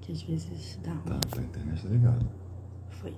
Que às vezes dá ruim. Tá, a internet tá ligada. Foi.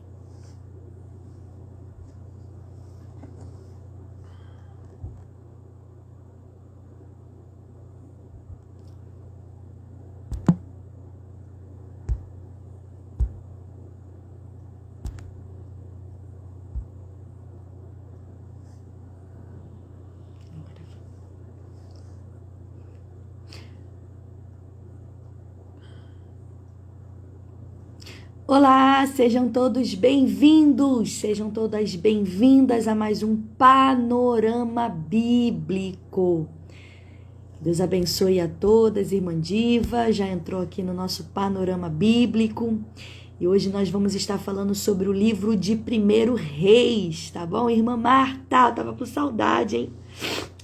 Olá, sejam todos bem-vindos, sejam todas bem-vindas a mais um Panorama Bíblico. Deus abençoe a todas, irmã Diva, já entrou aqui no nosso Panorama Bíblico e hoje nós vamos estar falando sobre o livro de 1 Reis, tá bom? Irmã Marta, eu tava com saudade, hein?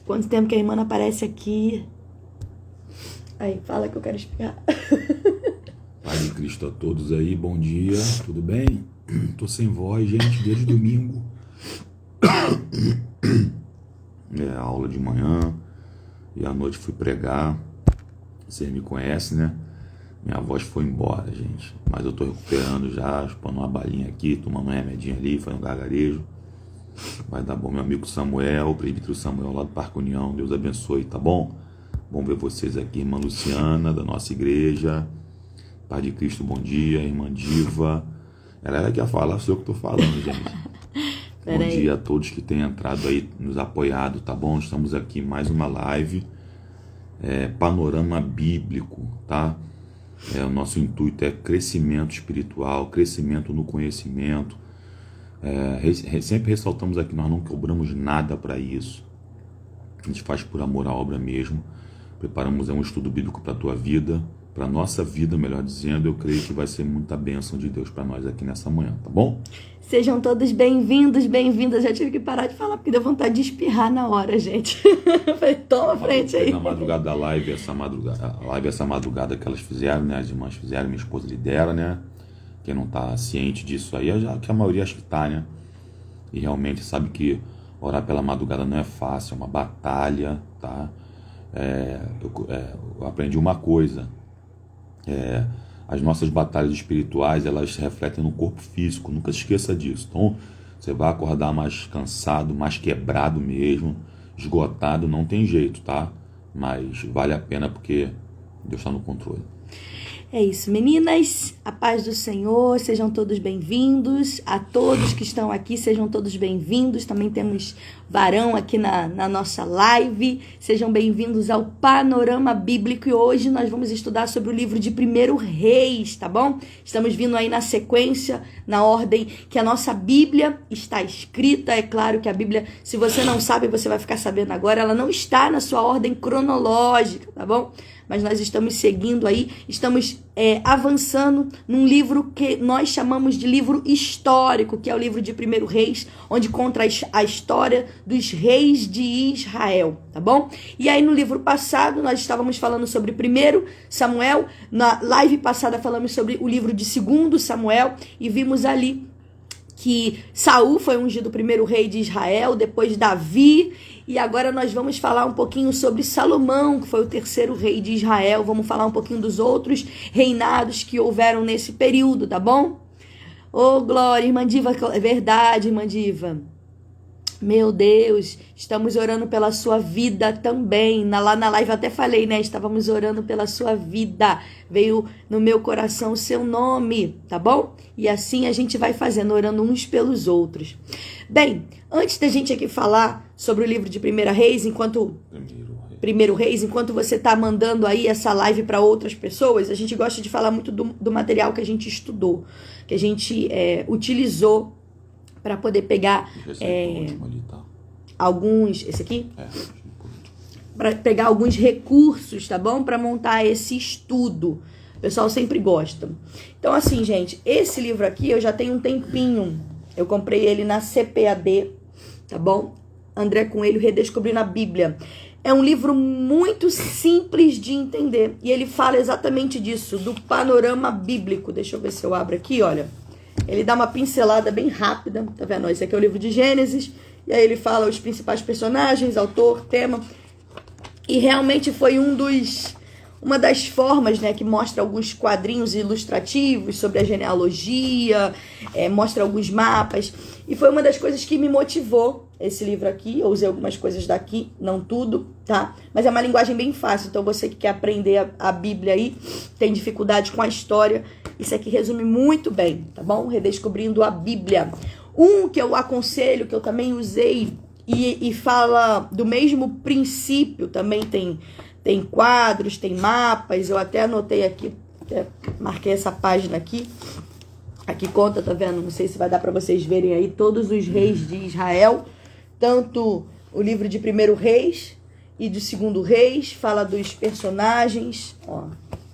Quanto tempo que a irmã não aparece aqui? Aí, fala que eu quero explicar. Pai de Cristo a todos aí, bom dia, tudo bem? Tô sem voz, gente, desde domingo. Aula de manhã e à noite fui pregar. Vocês me conhecem, né? Minha voz foi embora, gente. Mas eu tô recuperando já, chupando uma balinha aqui, tomando um remedinho ali, fazendo gargarejo. Vai dar bom, meu amigo Samuel, o presbítero Samuel lá do Parque União. Deus abençoe, tá bom? Bom ver vocês aqui, irmã Luciana, da nossa igreja. Pai de Cristo, bom dia, irmã Diva. Ela que ia falar, sou eu que tô falando, gente. Bom dia a todos que têm entrado aí, nos apoiado, tá bom? Estamos aqui em mais uma live, Panorama Bíblico, tá? O nosso intuito é crescimento espiritual, crescimento no conhecimento. Sempre ressaltamos aqui, nós não cobramos nada para isso. A gente faz por amor à obra mesmo. Preparamos um estudo bíblico para a tua vida, para a nossa vida, melhor dizendo. Eu creio que vai ser muita bênção de Deus para nós aqui nessa manhã, tá bom? Sejam todos bem-vindos, bem-vindas. Já tive que parar de falar porque deu vontade de espirrar na hora, gente. Falei, toma frente aí. Na madrugada da live, essa madrugada que elas fizeram, né? As irmãs fizeram, minha esposa lidera, né? Quem não tá ciente disso aí, já que a maioria acho que tá, né? E realmente sabe que orar pela madrugada não é fácil, é uma batalha, tá? Eu aprendi uma coisa. As nossas batalhas espirituais, elas se refletem no corpo físico, nunca se esqueça disso. Então você vai acordar mais cansado, mais quebrado mesmo, esgotado, não tem jeito, tá? Mas vale a pena porque Deus está no controle. É isso, meninas, a paz do Senhor, sejam todos bem-vindos, a todos que estão aqui, sejam todos bem-vindos, também temos varão aqui na nossa live, sejam bem-vindos ao Panorama Bíblico e hoje nós vamos estudar sobre o livro de 1 Reis, tá bom? Estamos vindo aí na sequência, na ordem que a nossa Bíblia está escrita, é claro que a Bíblia, se você não sabe, você vai ficar sabendo agora, ela não está na sua ordem cronológica, tá bom? Mas nós estamos seguindo aí, estamos avançando num livro que nós chamamos de livro histórico, que é o livro de 1 Reis, onde conta a história dos reis de Israel, tá bom? E aí no livro passado nós estávamos falando sobre 1 Samuel, na live passada falamos sobre o livro de 2 Samuel e vimos ali que Saul foi ungido o primeiro rei de Israel, depois Davi, e agora nós vamos falar um pouquinho sobre Salomão, que foi o terceiro rei de Israel. Vamos falar um pouquinho dos outros reinados que houveram nesse período, tá bom? Ô, glória, irmã Diva, é verdade, irmã Diva. Meu Deus, estamos orando pela sua vida também. Lá na live eu até falei, né? Estávamos orando pela sua vida. Veio no meu coração o seu nome, tá bom? E assim a gente vai fazendo, orando uns pelos outros. Bem, antes da gente aqui falar sobre o livro de 1 Reis, enquanto você tá mandando aí essa live para outras pessoas, a gente gosta de falar muito do material que a gente estudou, que a gente utilizou para poder pegar alguns... Esse aqui? Para pegar alguns recursos, tá bom? Para montar esse estudo. O pessoal sempre gosta. Então, assim, gente, esse livro aqui eu já tenho um tempinho. Eu comprei ele na CPAD, tá bom? André Coelho, Redescobrindo a Bíblia. É um livro muito simples de entender. E ele fala exatamente disso, do panorama bíblico. Deixa eu ver se eu abro aqui, olha. Ele dá uma pincelada bem rápida, tá vendo? Esse aqui é o livro de Gênesis, e aí ele fala os principais personagens, autor, tema, e realmente foi um uma das formas, né, que mostra alguns quadrinhos ilustrativos sobre a genealogia, mostra alguns mapas, e foi uma das coisas que me motivou esse livro aqui. Eu usei algumas coisas daqui, não tudo, tá? Mas é uma linguagem bem fácil, então você que quer aprender a Bíblia aí, tem dificuldade com a história, isso aqui resume muito bem, tá bom? Redescobrindo a Bíblia. Um que eu aconselho, que eu também usei, e fala do mesmo princípio, também tem quadros, tem mapas, eu até anotei aqui, até marquei essa página aqui. Aqui conta, tá vendo? Não sei se vai dar para vocês verem aí, todos os reis de Israel, tanto o livro de 1º Reis e de 2º Reis, fala dos personagens, ó,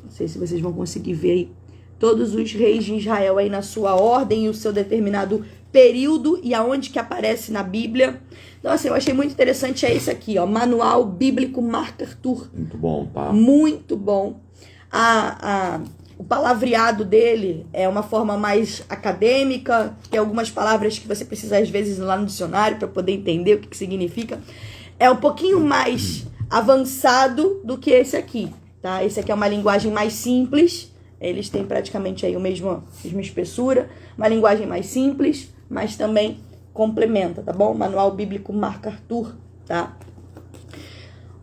não sei se vocês vão conseguir ver aí, todos os reis de Israel aí na sua ordem e o seu determinado período e aonde que aparece na Bíblia. Então, assim, eu achei muito interessante, é esse aqui, ó, Manual Bíblico MacArthur. Muito bom, tá? Muito bom. O palavreado dele é uma forma mais acadêmica, tem algumas palavras que você precisa, às vezes, ir lá no dicionário para poder entender o que significa. É um pouquinho mais avançado do que esse aqui, tá? Esse aqui é uma linguagem mais simples, eles têm praticamente aí a mesma espessura, uma linguagem mais simples, mas também complementa, tá bom? Manual Bíblico MacArthur, tá?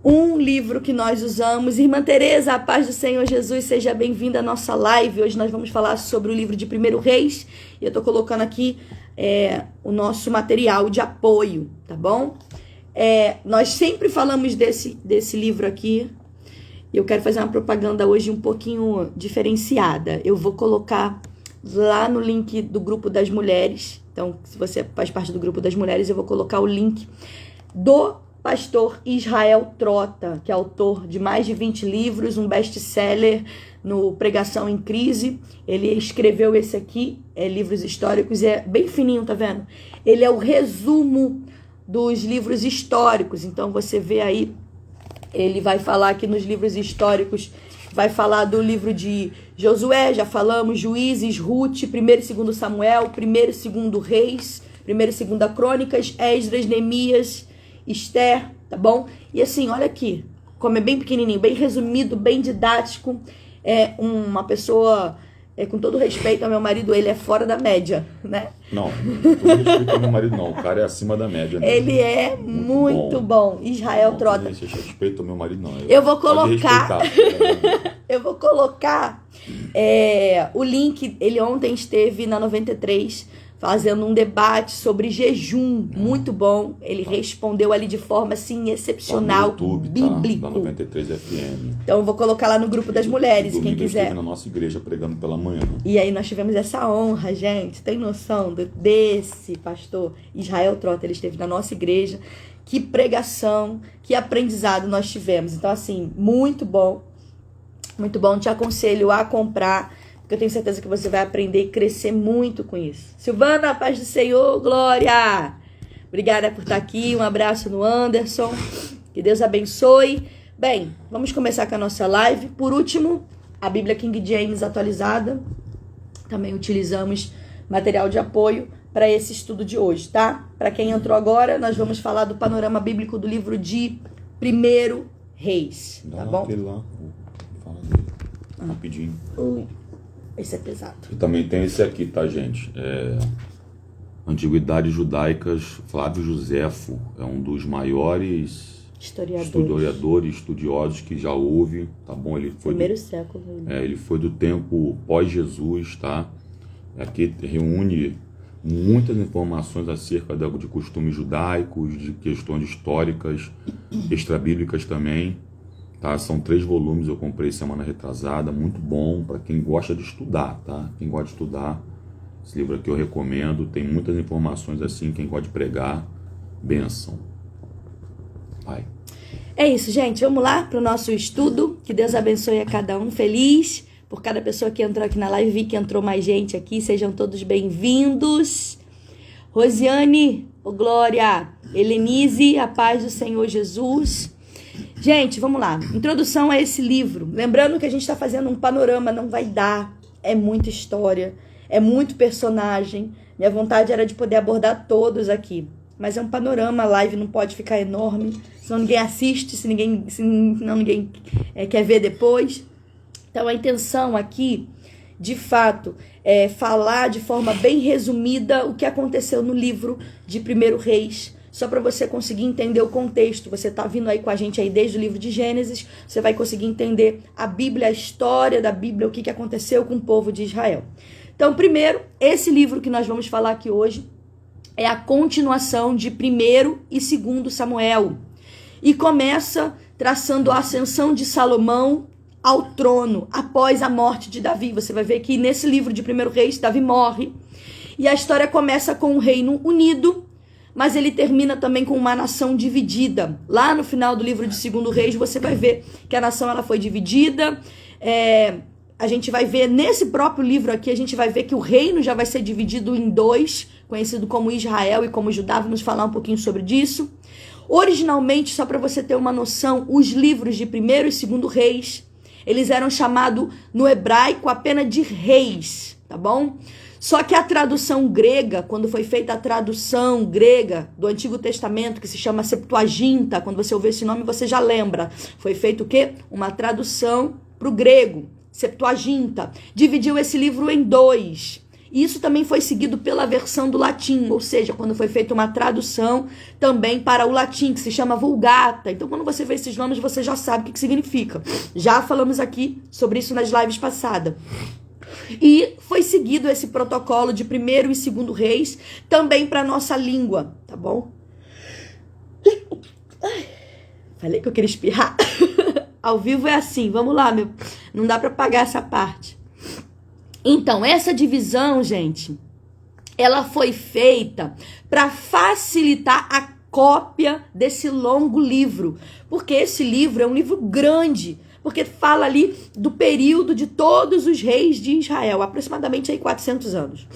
Um livro que nós usamos. Irmã Tereza, a paz do Senhor Jesus, seja bem-vinda à nossa live. Hoje nós vamos falar sobre o livro de 1º Reis. E eu tô colocando aqui o nosso material de apoio, tá bom? Nós sempre falamos desse livro aqui. E eu quero fazer uma propaganda hoje um pouquinho diferenciada. Eu vou colocar lá no link do grupo das mulheres. Então, se você faz parte do grupo das mulheres, eu vou colocar o link do pastor Israel Trota, que é autor de mais de 20 livros, um best-seller no Pregação em Crise. Ele escreveu esse aqui, livros históricos, é bem fininho, tá vendo? Ele é o resumo dos livros históricos. Então, você vê aí, ele vai falar aqui nos livros históricos, vai falar do livro de Josué, já falamos, Juízes, Ruth, 1º e 2º Samuel, 1º e 2º Reis, 1º e 2º Crônicas, Esdras, Neemias, Esther, tá bom? E assim, olha aqui, como é bem pequenininho, bem resumido, bem didático. É uma pessoa, com todo respeito ao meu marido, ele é fora da média, né? Não, com todo respeito ao meu marido não, o cara é acima da média. Né? Ele é muito bom. Israel não, Trota. Não, respeito ao meu marido não. Eu vou colocar, eu vou colocar o link. Ele ontem esteve na 93 fazendo um debate sobre jejum, muito bom. Ele respondeu ali de forma, assim, excepcional, tá no YouTube, bíblico. Tá, da 93 FM. Então eu vou colocar lá no grupo das mulheres, quem quiser. Esteve na nossa igreja pregando pela manhã. E aí nós tivemos essa honra, gente. Tem noção desse pastor Israel Trota? Ele esteve na nossa igreja. Que pregação, que aprendizado nós tivemos. Então, assim, muito bom. Muito bom. Te aconselho a comprar, porque eu tenho certeza que você vai aprender e crescer muito com isso. Silvana, a paz do Senhor, glória! Obrigada por estar aqui, um abraço no Anderson, que Deus abençoe. Bem, vamos começar com a nossa live. Por último, a Bíblia King James atualizada. Também utilizamos material de apoio para esse estudo de hoje, tá? Para quem entrou agora, nós vamos falar do panorama bíblico do livro de 1º Reis, tá bom? Aquele lá, fala dele, rapidinho. Esse é pesado. E também tem esse aqui, tá, gente? Antiguidades Judaicas, Flávio Joséfo, é um dos maiores historiadores, estudiosos que já houve, tá bom? Ele foi primeiro século. Ele foi do tempo pós-Jesus, tá? Aqui reúne muitas informações acerca de costumes judaicos, de questões históricas, extrabíblicas também. Tá? São 3 volumes, eu comprei semana retrasada, muito bom para quem gosta de estudar, tá? Quem gosta de estudar, esse livro aqui eu recomendo, tem muitas informações assim, quem gosta de pregar, bênção. Vai. É isso, gente, vamos lá para o nosso estudo, que Deus abençoe a cada um, feliz por cada pessoa que entrou aqui na live, vi que entrou mais gente aqui, sejam todos bem-vindos. Rosiane, glória, Helenise, a paz do Senhor Jesus. Gente, vamos lá. Introdução a esse livro. Lembrando que a gente está fazendo um panorama, não vai dar. É muita história, é muito personagem. Minha vontade era de poder abordar todos aqui. mas é um panorama, a live não pode ficar enorme, senão ninguém assiste, senão ninguém quer ver depois. Então a intenção aqui, de fato, é falar de forma bem resumida o que aconteceu no livro de 1 Reis, só para você conseguir entender o contexto. Você está vindo aí com a gente aí desde o livro de Gênesis, você vai conseguir entender a Bíblia, a história da Bíblia, o que aconteceu com o povo de Israel. Então, primeiro, esse livro que nós vamos falar aqui hoje é a continuação de 1º e 2º Samuel. E começa traçando a ascensão de Salomão ao trono após a morte de Davi. Você vai ver que nesse livro de 1 Reis, Davi morre. E a história começa com um reino unido, mas ele termina também com uma nação dividida. Lá no final do livro de 2 Reis, você vai ver que a nação ela foi dividida. A gente vai ver, nesse próprio livro aqui, a gente vai ver que o reino já vai ser dividido em 2, conhecido como Israel e como Judá. Vamos falar um pouquinho sobre isso. Originalmente, só para você ter uma noção, os livros de 1º e 2º Reis, eles eram chamados no hebraico apenas de reis, tá bom? Só que a tradução grega, quando foi feita a tradução grega do Antigo Testamento, que se chama Septuaginta, quando você ouvir esse nome você já lembra. Foi feito o quê? Uma tradução para o grego, Septuaginta. Dividiu esse livro em 2. E isso também foi seguido pela versão do latim, ou seja, quando foi feita uma tradução também para o latim, que se chama Vulgata. Então, quando você vê esses nomes, você já sabe o que significa. Já falamos aqui sobre isso nas lives passadas. E foi seguido esse protocolo de 1º e 2º Reis também para nossa língua, tá bom? Falei que eu queria espirrar. Ao vivo é assim, vamos lá, não dá para pagar essa parte. Então, essa divisão, gente, ela foi feita para facilitar a cópia desse longo livro, porque esse livro é um livro grande, porque fala ali do período de todos os reis de Israel, aproximadamente aí 400 anos.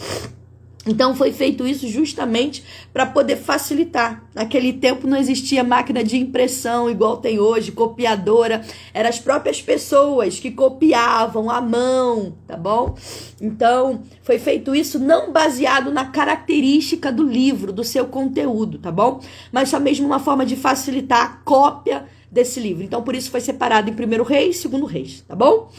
Então foi feito isso justamente para poder facilitar. Naquele tempo não existia máquina de impressão igual tem hoje, copiadora. Eram as próprias pessoas que copiavam à mão, tá bom? Então foi feito isso não baseado na característica do livro, do seu conteúdo, tá bom? Mas só mesmo uma forma de facilitar a cópia desse livro. Então por isso foi separado em 1º Reis e 2º Reis, tá bom?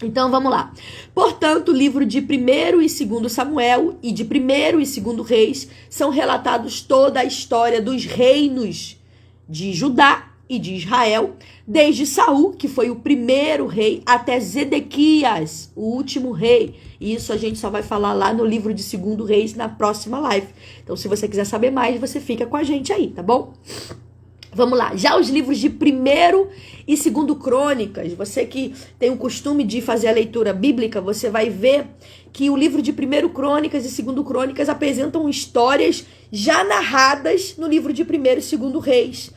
Então vamos lá. Portanto, o livro de 1º e 2º Samuel e de 1º e 2º Reis são relatados toda a história dos reinos de Judá e de Israel, desde Saul, que foi o primeiro rei, até Zedequias, o último rei. E isso a gente só vai falar lá no livro de 2º Reis na próxima live. Então, se você quiser saber mais, você fica com a gente aí, tá bom? Vamos lá, já os livros de 1º e 2º Crônicas, você que tem o costume de fazer a leitura bíblica, você vai ver que o livro de 1º Crônicas e 2º Crônicas apresentam histórias já narradas no livro de 1º e 2º Reis.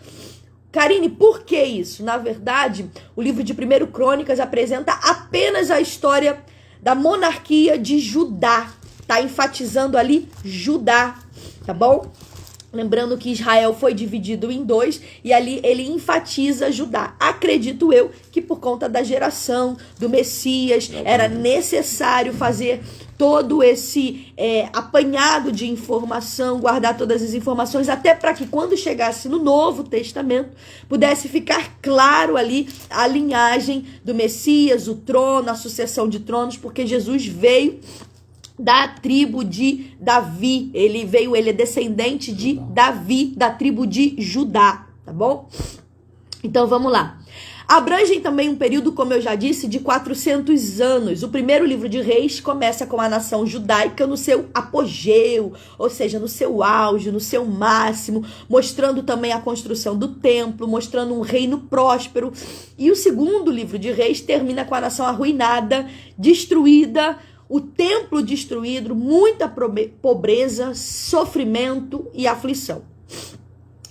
Karine, por que isso? Na verdade, o livro de 1º Crônicas apresenta apenas a história da monarquia de Judá, tá enfatizando ali Judá, tá bom? Lembrando que Israel foi dividido em 2 e ali ele enfatiza Judá. Acredito eu que por conta da geração do Messias era necessário fazer todo esse apanhado de informação, guardar todas as informações, até para que quando chegasse no Novo Testamento pudesse ficar claro ali a linhagem do Messias, o trono, a sucessão de tronos, porque Jesus veio da tribo de Davi, ele é descendente de Davi, da tribo de Judá, tá bom? Então vamos lá. Abrangem também um período, como eu já disse, de 400 anos. O primeiro livro de Reis começa com a nação judaica no seu apogeu, ou seja, no seu auge, no seu máximo, mostrando também a construção do templo, mostrando um reino próspero. E o segundo livro de Reis termina com a nação arruinada, destruída, o templo destruído, muita pobreza, sofrimento e aflição.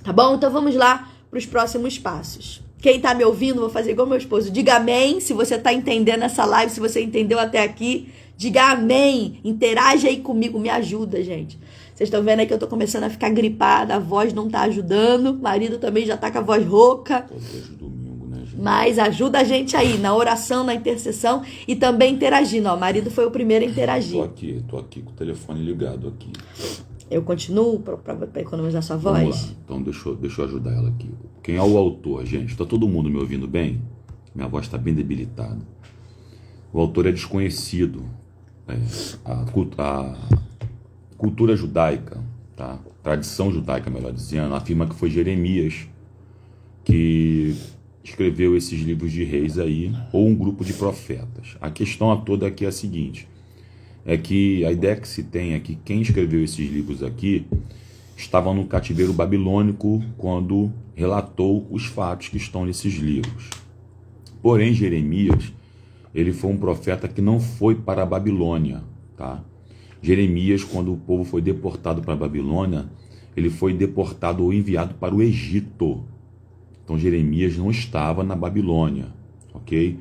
Tá bom? Então vamos lá para os próximos passos. Quem tá me ouvindo, vou fazer igual meu esposo. Diga amém se você tá entendendo essa live, se você entendeu até aqui. Diga amém. Interage aí comigo, me ajuda, gente. Vocês estão vendo aí que eu tô começando a ficar gripada, a voz não tá ajudando. O marido também já tá com a voz rouca. Mas ajuda a gente aí na oração, na intercessão e também interagindo. Ó, o marido foi o primeiro a interagir. Tô aqui com o telefone ligado aqui. Eu continuo para economizar sua Vamos voz? lá, então deixa eu ajudar ela aqui. Quem é o autor, gente? Está todo mundo me ouvindo bem? Minha voz está bem debilitada. O autor é desconhecido. A cultura judaica, tá? Tradição judaica, melhor dizendo, afirma que foi Jeremias que escreveu esses livros de reis aí, ou um grupo de profetas. A questão toda aqui é a seguinte, é que a ideia que se tem é que quem escreveu esses livros aqui estava no cativeiro babilônico quando relatou os fatos que estão nesses livros. Porém, Jeremias, ele foi um profeta que não foi para a Babilônia, tá? Jeremias, quando o povo foi deportado para a Babilônia, ele foi deportado ou enviado para o Egito. Então, Jeremias não estava na Babilônia, ok?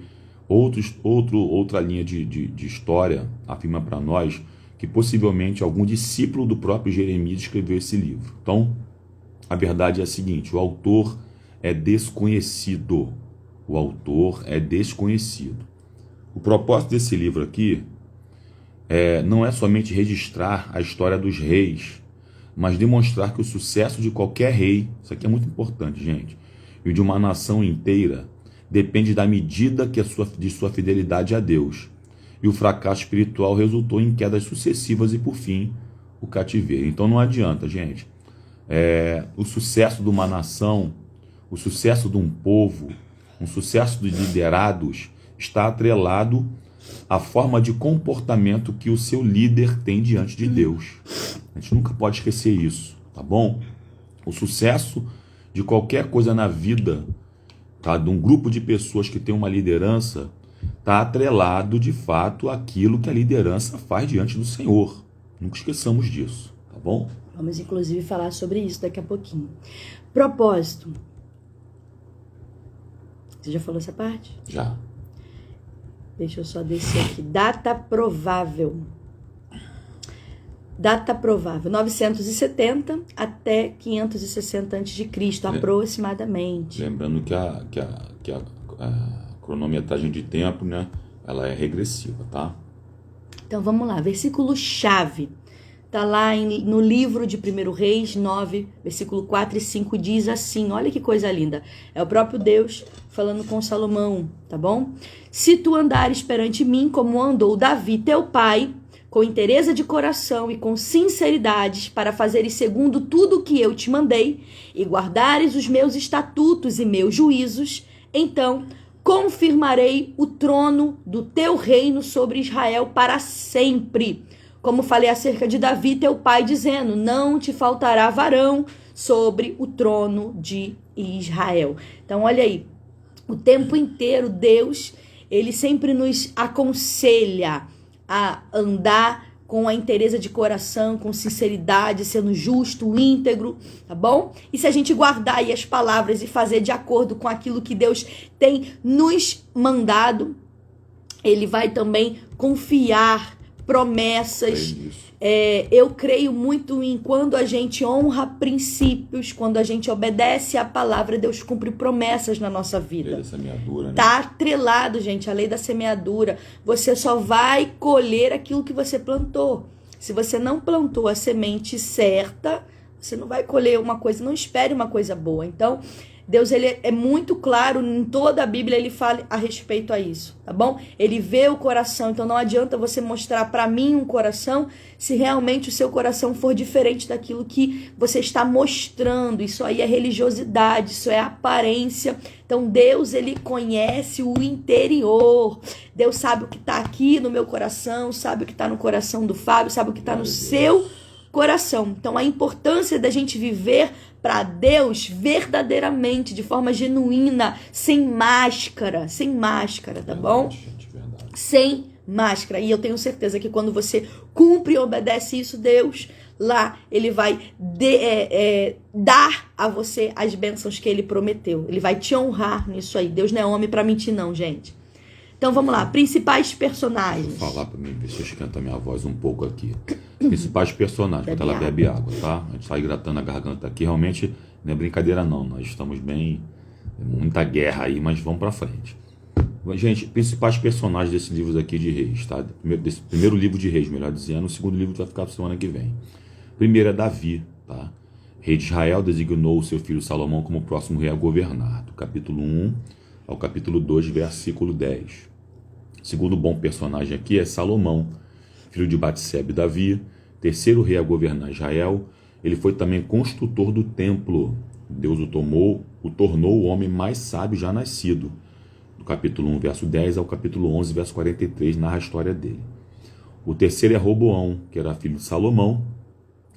Outra linha de história afirma para nós que possivelmente algum discípulo do próprio Jeremias escreveu esse livro. Então, a verdade é a seguinte, o autor é desconhecido. O autor é desconhecido. O propósito desse livro aqui não é somente registrar a história dos reis, mas demonstrar que o sucesso de qualquer rei, isso aqui é muito importante, gente, e de uma nação inteira, depende da medida de sua fidelidade a Deus. E o fracasso espiritual resultou em quedas sucessivas e, por fim, o cativeiro. Então não adianta, gente. O sucesso de uma nação, o sucesso de um povo, um sucesso dos liderados está atrelado à forma de comportamento que o seu líder tem diante de Deus. A gente nunca pode esquecer isso, tá bom? O sucesso de qualquer coisa na vida, tá, de um grupo de pessoas que tem uma liderança, está atrelado, de fato, àquilo que a liderança faz diante do Senhor. Nunca esqueçamos disso, tá bom? Vamos, inclusive, falar sobre isso daqui a pouquinho. Propósito. Você já falou essa parte? Já. Deixa eu só descer aqui. Data provável. Data provável, 970 até 560 a.C., aproximadamente. Lembrando que a cronometragem de tempo, né, ela é regressiva, tá? Então vamos lá, versículo-chave. Está lá no livro de 1 Reis 9, versículo 4 e 5, diz assim, olha que coisa linda. É o próprio Deus falando com Salomão, tá bom? Se tu andares perante mim como andou Davi, teu pai, com inteireza de coração e com sinceridade, para fazeres segundo tudo o que eu te mandei, e guardares os meus estatutos e meus juízos, então confirmarei o trono do teu reino sobre Israel para sempre. Como falei acerca de Davi, teu pai, dizendo, não te faltará varão sobre o trono de Israel. Então, olha aí, o tempo inteiro Deus, ele sempre nos aconselha a andar com a inteireza de coração, com sinceridade, sendo justo, íntegro, tá bom? E se a gente guardar aí as palavras e fazer de acordo com aquilo que Deus tem nos mandado, ele vai também confiar promessas. Eu creio muito em quando a gente honra princípios, quando a gente obedece à palavra, Deus cumpre promessas na nossa vida. Lei da semeadura, né? Tá atrelado, gente, a lei da semeadura. Você só vai colher aquilo que você plantou. Se você não plantou a semente certa, você não vai colher uma coisa, não espere uma coisa boa. Então, Deus, ele é muito claro, em toda a Bíblia ele fala a respeito a isso, tá bom? Ele vê o coração, então não adianta você mostrar para mim um coração se realmente o seu coração for diferente daquilo que você está mostrando. Isso aí é religiosidade, isso é aparência. Então Deus, ele conhece o interior. Deus sabe o que está aqui no meu coração, sabe o que está no coração do Fábio, sabe o que está no seu coração. Então a importância da gente viver para Deus verdadeiramente, de forma genuína, sem máscara, tá bom? Gente, verdade. Sem máscara. E eu tenho certeza que quando você cumpre e obedece isso, Deus, lá, ele vai dar a você as bênçãos que ele prometeu. Ele vai te honrar nisso aí. Deus não é homem para mentir, não, gente. Então vamos lá, principais personagens. Vou falar para mim, ver se eu esquento a minha voz um pouco aqui. Principais personagens, enquanto ela bebe água, tá? A gente sai hidratando a garganta aqui, realmente não é brincadeira não, nós estamos bem, muita guerra aí, mas vamos para frente. Gente, principais personagens desses livros aqui de Reis, tá? Desse primeiro livro de Reis, melhor dizendo, o segundo livro vai ficar para semana que vem. Primeiro é Davi, tá? Rei de Israel designou o seu filho Salomão como próximo rei a governar, do capítulo 1 ao capítulo 2, versículo 10. Segundo bom personagem aqui é Salomão, filho de Batseba e Davi, terceiro rei a governar Israel. Ele foi também construtor do templo. Deus o tornou o homem mais sábio já nascido. Do capítulo 1, verso 10 ao capítulo 11, verso 43, narra a história dele. O terceiro é Roboão, que era filho de Salomão.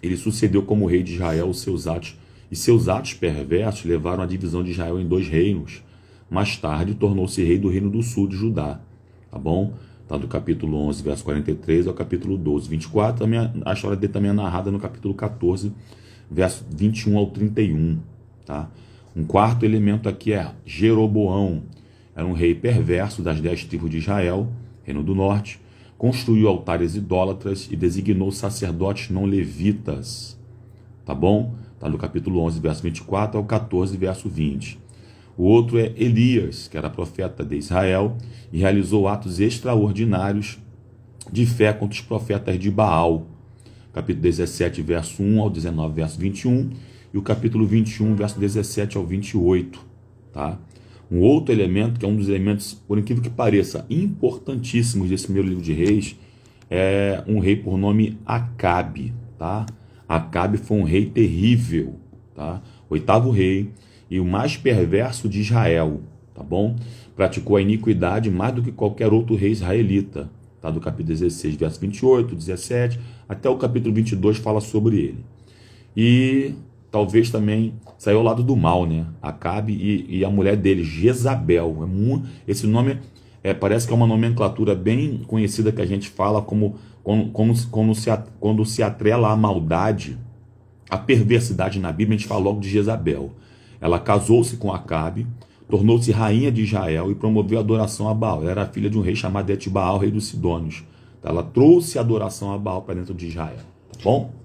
Ele sucedeu como rei de Israel seus atos perversos levaram à divisão de Israel em 2 reinos. Mais tarde, tornou-se rei do reino do sul de Judá. Tá bom? Tá do capítulo 11, verso 43 ao capítulo 12, 24. A história dele também é narrada no capítulo 14, verso 21 ao 31. Tá? Um quarto elemento aqui é Jeroboão. Era um rei perverso das 10 tribos de Israel, reino do norte. Construiu altares idólatras e designou sacerdotes não levitas. Tá bom? Tá no capítulo 11, verso 24 ao 14, verso 20. O outro é Elias, que era profeta de Israel e realizou atos extraordinários de fé contra os profetas de Baal. Capítulo 17, verso 1 ao 19, verso 21. E o capítulo 21, verso 17 ao 28. Tá? Um outro elemento, que é um dos elementos, por incrível que pareça, importantíssimos desse primeiro livro de Reis, é um rei por nome Acabe. Tá? Acabe foi um rei terrível. Tá? 8º rei e o mais perverso de Israel. Tá bom? Praticou a iniquidade mais do que qualquer outro rei israelita. Tá? Do capítulo 16, verso 28, 17, até o capítulo 22 fala sobre ele. E talvez também saiu ao lado do mal, né? Acabe e a mulher dele, Jezabel. Esse nome parece que é uma nomenclatura bem conhecida que a gente fala quando se atrela à maldade, à perversidade na Bíblia, a gente fala logo de Jezabel. Ela casou-se com Acabe, tornou-se rainha de Israel e promoveu a adoração a Baal. Ela era filha de um rei chamado Etbaal, rei dos Sidônios. Ela trouxe a adoração a Baal para dentro de Israel. Tá bom?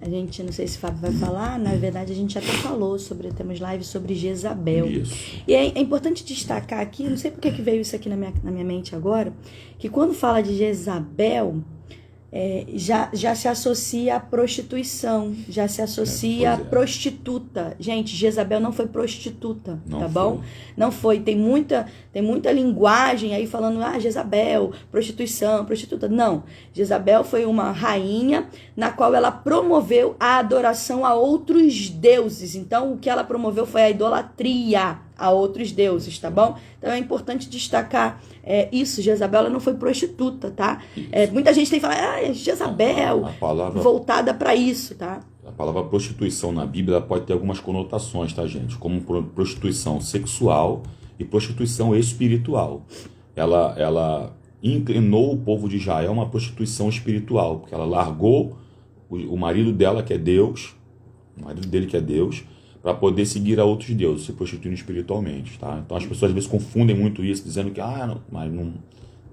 A gente, não sei se o Fábio vai falar, na verdade a gente até falou temos live sobre Jezabel. Isso. E é importante destacar aqui, não sei porque que veio isso aqui na minha mente agora, que quando fala de Jezabel, já se associa à prostituição, já se associa à prostituta. Gente, Jezabel não foi prostituta, tá bom? Não foi. Tem muita linguagem aí falando, Jezabel, prostituição, prostituta. Não. Jezabel foi uma rainha na qual ela promoveu a adoração a outros deuses. Então, o que ela promoveu foi a idolatria a outros deuses, tá bom? Então é importante destacar isso. Jezabel ela não foi prostituta, tá? Muita gente tem que falar, Jezabel, voltada para isso, tá? A palavra prostituição na Bíblia pode ter algumas conotações, tá, gente? Como prostituição sexual e prostituição espiritual. Ela inclinou o povo de Israel a uma prostituição espiritual, porque ela largou o marido dela, que é Deus, o marido dele que é Deus, para poder seguir a outros deuses, se prostituindo espiritualmente, tá? Então as pessoas às vezes confundem muito isso, dizendo que a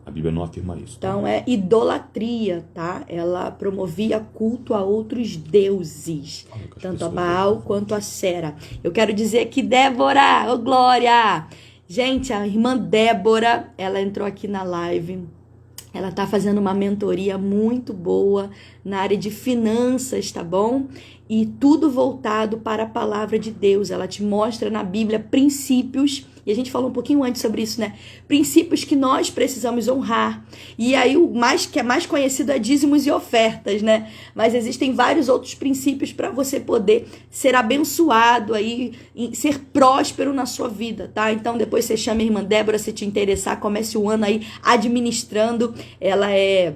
Bíblia não afirma isso. Tá? Então é idolatria, tá? Ela promovia culto a outros deuses, tanto a Baal quanto a Sera. Eu quero dizer que Débora, glória! Gente, a irmã Débora, ela entrou aqui na live. Ela está fazendo uma mentoria muito boa na área de finanças, tá bom? E tudo voltado para a palavra de Deus. Ela te mostra na Bíblia princípios, e a gente falou um pouquinho antes sobre isso, né? Princípios que nós precisamos honrar. E aí o que é mais conhecido é dízimos e ofertas, né? Mas existem vários outros princípios para você poder ser abençoado aí, ser próspero na sua vida, tá? Então depois você chama a irmã Débora, se te interessar, comece o ano aí administrando. Ela é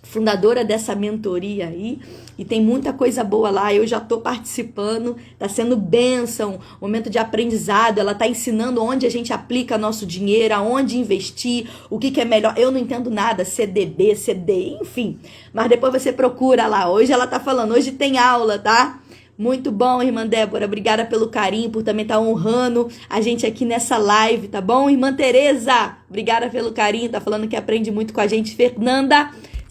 fundadora dessa mentoria aí, e tem muita coisa boa lá. Eu já estou participando, está sendo bênção, momento de aprendizado. Ela está ensinando onde a gente aplica nosso dinheiro, aonde investir, o que é melhor. Eu não entendo nada, CDB, CDI, enfim, mas depois você procura lá. Hoje ela está falando, hoje tem aula, tá? Muito bom, irmã Débora, obrigada pelo carinho, por também estar honrando a gente aqui nessa live, tá bom? Irmã Tereza, obrigada pelo carinho, tá falando que aprende muito com a gente. Fernanda,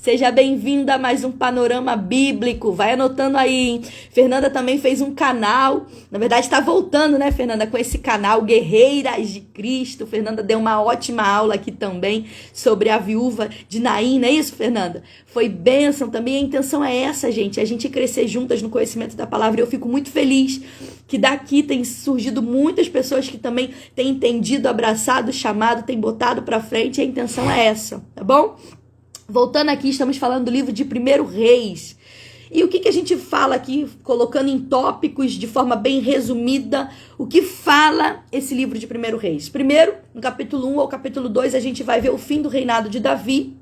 Seja bem-vinda a mais um Panorama Bíblico. Vai anotando aí, hein? Fernanda também fez um canal. Na verdade, está voltando, né, Fernanda, com esse canal Guerreiras de Cristo. Fernanda deu uma ótima aula aqui também sobre a viúva de Naim, não é isso, Fernanda? Foi bênção também. A intenção é essa, gente. A gente crescer juntas no conhecimento da palavra. Eu fico muito feliz que daqui tem surgido muitas pessoas que também têm entendido, abraçado, chamado, têm botado para frente. A intenção é essa, tá bom? Voltando aqui, estamos falando do livro de 1 Reis. E o que a gente fala aqui, colocando em tópicos de forma bem resumida, o que fala esse livro de 1 Reis? Primeiro, no capítulo 1 ao capítulo 2, a gente vai ver o fim do reinado de Davi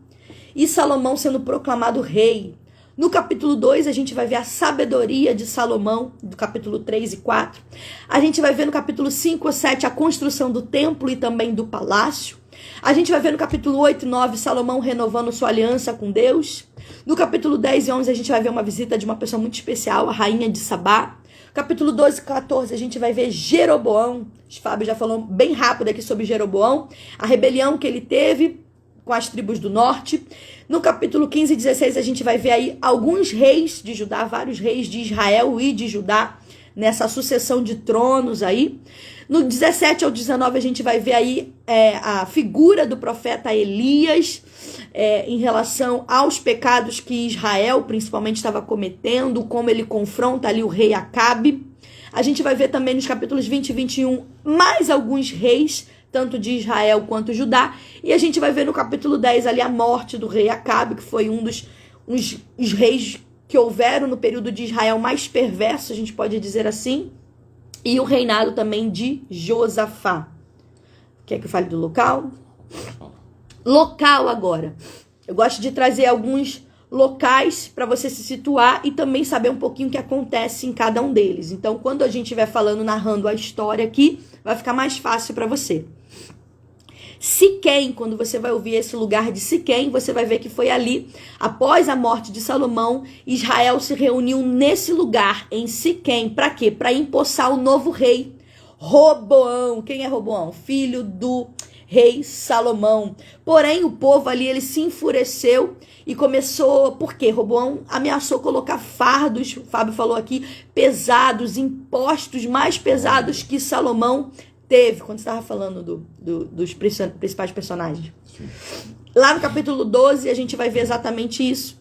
e Salomão sendo proclamado rei. No capítulo 2, a gente vai ver a sabedoria de Salomão, do capítulo 3 e 4. A gente vai ver no capítulo 5 e 7 a construção do templo e também do palácio. A gente vai ver no capítulo 8 e 9 Salomão renovando sua aliança com Deus. No capítulo 10 e 11 a gente vai ver uma visita de uma pessoa muito especial, a rainha de Sabá. Capítulo 12 e 14 a gente vai ver Jeroboão. O Fábio já falou bem rápido aqui sobre Jeroboão. A rebelião que ele teve com as tribos do norte. No capítulo 15 e 16 a gente vai ver aí alguns reis de Judá, vários reis de Israel e de Judá, nessa sucessão de tronos aí. No 17 ao 19 a gente vai ver aí a figura do profeta Elias em relação aos pecados que Israel principalmente estava cometendo, como ele confronta ali o rei Acabe. A gente vai ver também nos capítulos 20 e 21 mais alguns reis, tanto de Israel quanto Judá. E a gente vai ver no capítulo 10 ali a morte do rei Acabe, que foi um dos os reis que houveram no período de Israel mais perverso, a gente pode dizer assim. E o reinado também de Josafá. Quer que eu fale do local? Local agora. Eu gosto de trazer alguns locais para você se situar e também saber um pouquinho o que acontece em cada um deles. Então, quando a gente estiver falando, narrando a história aqui, vai ficar mais fácil para você. Siquém, quando você vai ouvir esse lugar de Siquém, você vai ver que foi ali, após a morte de Salomão, Israel se reuniu nesse lugar, em Siquém. Para quê? Para empossar o novo rei, Roboão. Quem é Roboão? Filho do rei Salomão. Porém, o povo ali, ele se enfureceu e começou, porque Roboão ameaçou colocar fardos, o Fábio falou aqui, pesados, impostos mais pesados que Salomão teve, quando você estava falando dos principais personagens. Sim. Lá no capítulo 12, a gente vai ver exatamente isso.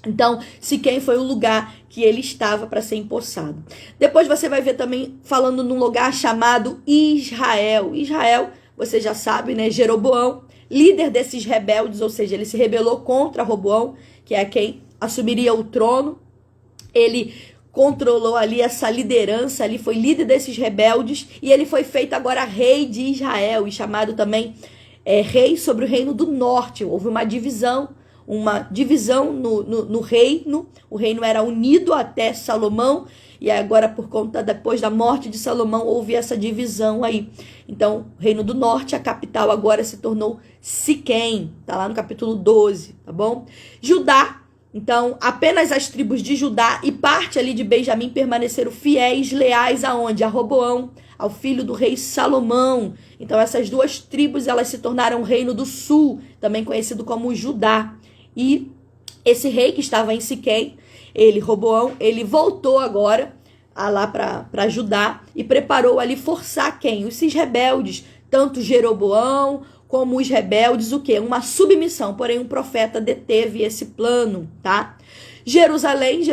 Então, Siquém foi o lugar que ele estava para ser empossado. Depois você vai ver também falando num lugar chamado Israel. Israel, você já sabe, né? Jeroboão, líder desses rebeldes, ou seja, ele se rebelou contra Roboão, que é quem assumiria o trono. Ele controlou ali essa liderança, ali foi líder desses rebeldes, e ele foi feito agora rei de Israel, e chamado também rei sobre o reino do norte. Houve uma divisão no reino. O reino era unido até Salomão, e agora por conta, depois da morte de Salomão, houve essa divisão aí. Então, o reino do norte, a capital agora se tornou Siquém, tá lá no capítulo 12, tá bom? Judá. Então, apenas as tribos de Judá e parte ali de Benjamim permaneceram fiéis, leais aonde? A Roboão, ao filho do rei Salomão. Então, essas duas tribos, elas se tornaram o reino do sul, também conhecido como Judá. E esse rei que estava em Siquém, Roboão, ele voltou agora lá para Judá e preparou ali forçar quem? Esses rebeldes, tanto Jeroboão como os rebeldes, o quê? Uma submissão, porém um profeta deteve esse plano, tá? Jerusalém,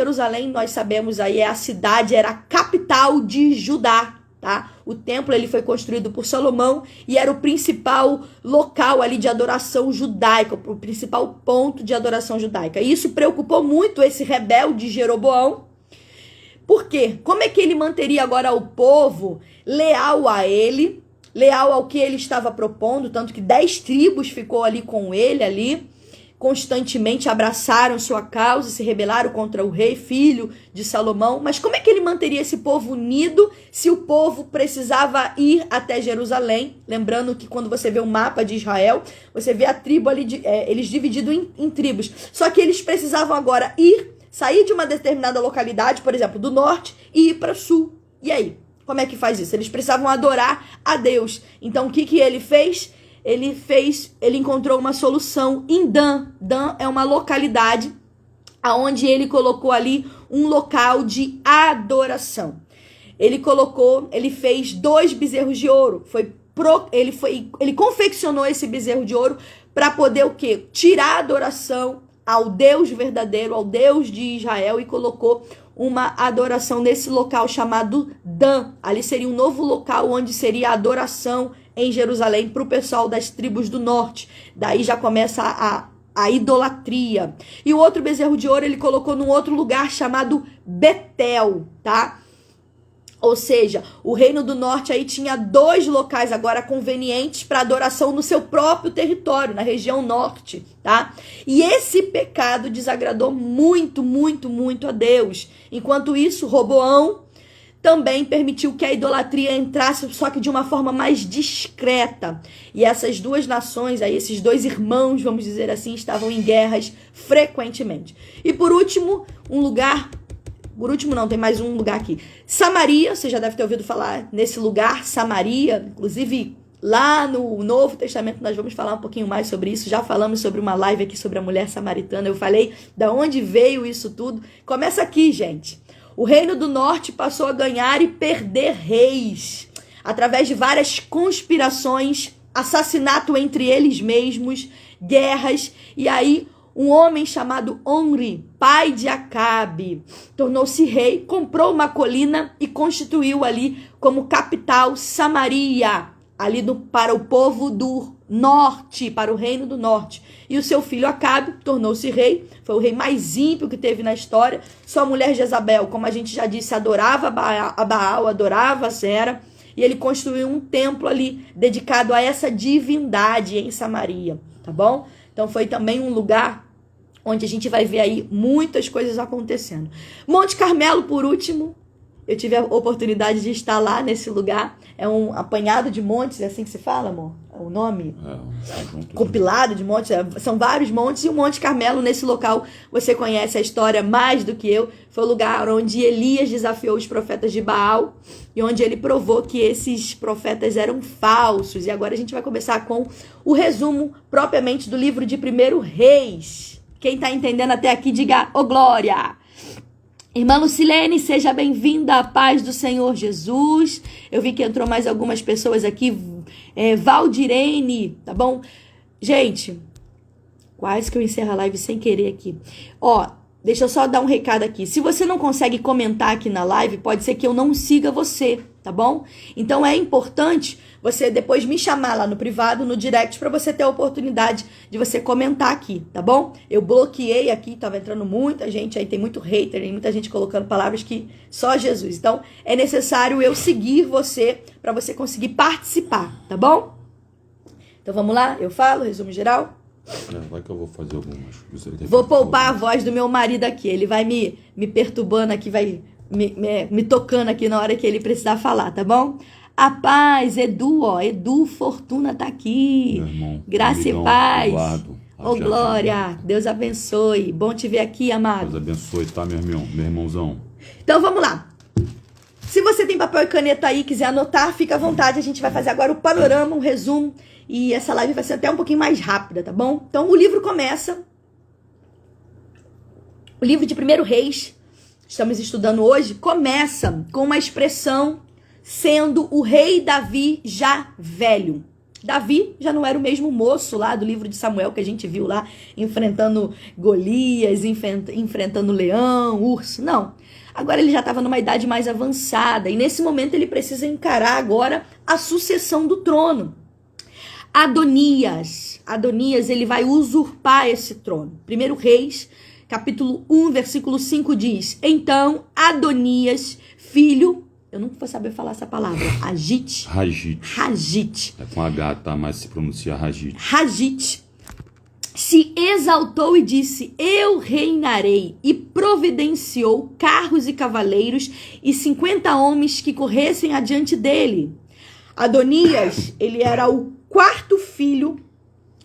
nós sabemos aí, é a cidade, era a capital de Judá, tá? O templo, ele foi construído por Salomão e era o principal local ali de adoração judaica, o principal ponto de adoração judaica. E isso preocupou muito esse rebelde Jeroboão. Por quê? Como é que ele manteria agora o povo leal a ele, leal ao que ele estava propondo, tanto que 10 tribos ficou ali com ele ali, constantemente abraçaram sua causa, se rebelaram contra o rei, filho de Salomão. Mas como é que ele manteria esse povo unido se o povo precisava ir até Jerusalém? Lembrando que quando você vê o mapa de Israel, você vê a tribo ali, eles divididos em tribos. Só que eles precisavam agora sair de uma determinada localidade, por exemplo, do norte, e ir para o sul. E aí? Como é que faz isso? Eles precisavam adorar a Deus. Então, o que ele fez? ele encontrou uma solução em Dan. Dan é uma localidade aonde ele colocou ali um local de adoração. Ele fez 2 bezerros de ouro. Ele confeccionou esse bezerro de ouro para poder o quê? Tirar a adoração ao Deus verdadeiro, ao Deus de Israel, e colocou uma adoração nesse local chamado Dan. Ali seria um novo local onde seria a adoração em Jerusalém para o pessoal das tribos do norte. Daí já começa a idolatria. E o outro bezerro de ouro ele colocou num outro lugar chamado Betel, tá? Ou seja, o reino do norte aí tinha 2 locais agora convenientes para adoração no seu próprio território, na região norte, tá? E esse pecado desagradou muito, muito, muito a Deus. Enquanto isso, Roboão também permitiu que a idolatria entrasse, só que de uma forma mais discreta. E essas 2 nações, aí, esses 2 irmãos, vamos dizer assim, estavam em guerras frequentemente. E por último, tem mais um lugar aqui. Samaria, você já deve ter ouvido falar nesse lugar, Samaria. Inclusive, lá no Novo Testamento nós vamos falar um pouquinho mais sobre isso. Já falamos sobre uma live aqui sobre a mulher samaritana. Eu falei da onde veio isso tudo. Começa aqui, gente. O reino do norte passou a ganhar e perder reis, através de várias conspirações, assassinato entre eles mesmos, guerras, e aí um homem chamado Omri, pai de Acabe, tornou-se rei, comprou uma colina e constituiu ali como capital Samaria, ali para o povo do norte, para o reino do norte. E o seu filho Acabe tornou-se rei, foi o rei mais ímpio que teve na história. Sua mulher Jezabel, como a gente já disse, adorava a Baal, adorava a Sera, e ele construiu um templo ali dedicado a essa divindade em Samaria, tá bom? Então foi também um lugar onde a gente vai ver aí muitas coisas acontecendo. Monte Carmelo, por último, eu tive a oportunidade de estar lá nesse lugar. É um apanhado de montes, é assim que se fala, amor? É o nome? Compilado de montes, são vários montes, e o Monte Carmelo, nesse local, você conhece a história mais do que eu, foi o lugar onde Elias desafiou os profetas de Baal, e onde ele provou que esses profetas eram falsos. E agora a gente vai começar com o resumo, propriamente, do livro de 1 Reis. Quem está entendendo até aqui, diga, ô glória! Irmã Lucilene, seja bem-vinda à paz do Senhor Jesus. Eu vi que entrou mais algumas pessoas aqui. Valdirene, tá bom? Gente, quase que eu encerro a live sem querer aqui. Ó, deixa eu só dar um recado aqui. Se você não consegue comentar aqui na live, pode ser que eu não siga você, tá bom? Então é importante você depois me chamar lá no privado, no direct, para você ter a oportunidade de você comentar aqui, tá bom? Eu bloqueei aqui, tava entrando muita gente, aí tem muito hater, muita gente colocando palavras que só Jesus. Então, é necessário eu seguir você para você conseguir participar, tá bom? Então, vamos lá? Eu falo, resumo geral? Vai que eu vou fazer algumas. Vou poupar a voz do meu marido aqui, ele vai me perturbando aqui, vai me tocando aqui na hora que ele precisar falar, tá bom? A paz, Edu Fortuna tá aqui. Meu irmão, graça amigão, e paz. Eduardo, Ô, glória. Deus abençoe. Bom te ver aqui, amado. Deus abençoe, tá, meu irmãozão? Então, vamos lá. Se você tem papel e caneta aí, quiser anotar, fica à vontade. A gente vai fazer agora o panorama, um resumo. E essa live vai ser até um pouquinho mais rápida, tá bom? Então, o livro começa. O livro de 1 Reis, estamos estudando hoje, começa com uma expressão sendo o rei Davi já velho. Davi já não era o mesmo moço lá do livro de Samuel que a gente viu lá, enfrentando Golias, enfrentando leão, urso. Não. Agora ele já estava numa idade mais avançada e nesse momento ele precisa encarar agora a sucessão do trono. Adonias, ele vai usurpar esse trono. 1 Reis, capítulo 1, versículo 5 diz: Então Adonias, filho... Eu nunca vou saber falar essa palavra. Hagite. É com H, tá? Mas se pronuncia Hagite. Hagite se exaltou e disse: Eu reinarei. E providenciou carros e cavaleiros e 50 homens que corressem adiante dele. Adonias, ele era o 4º filho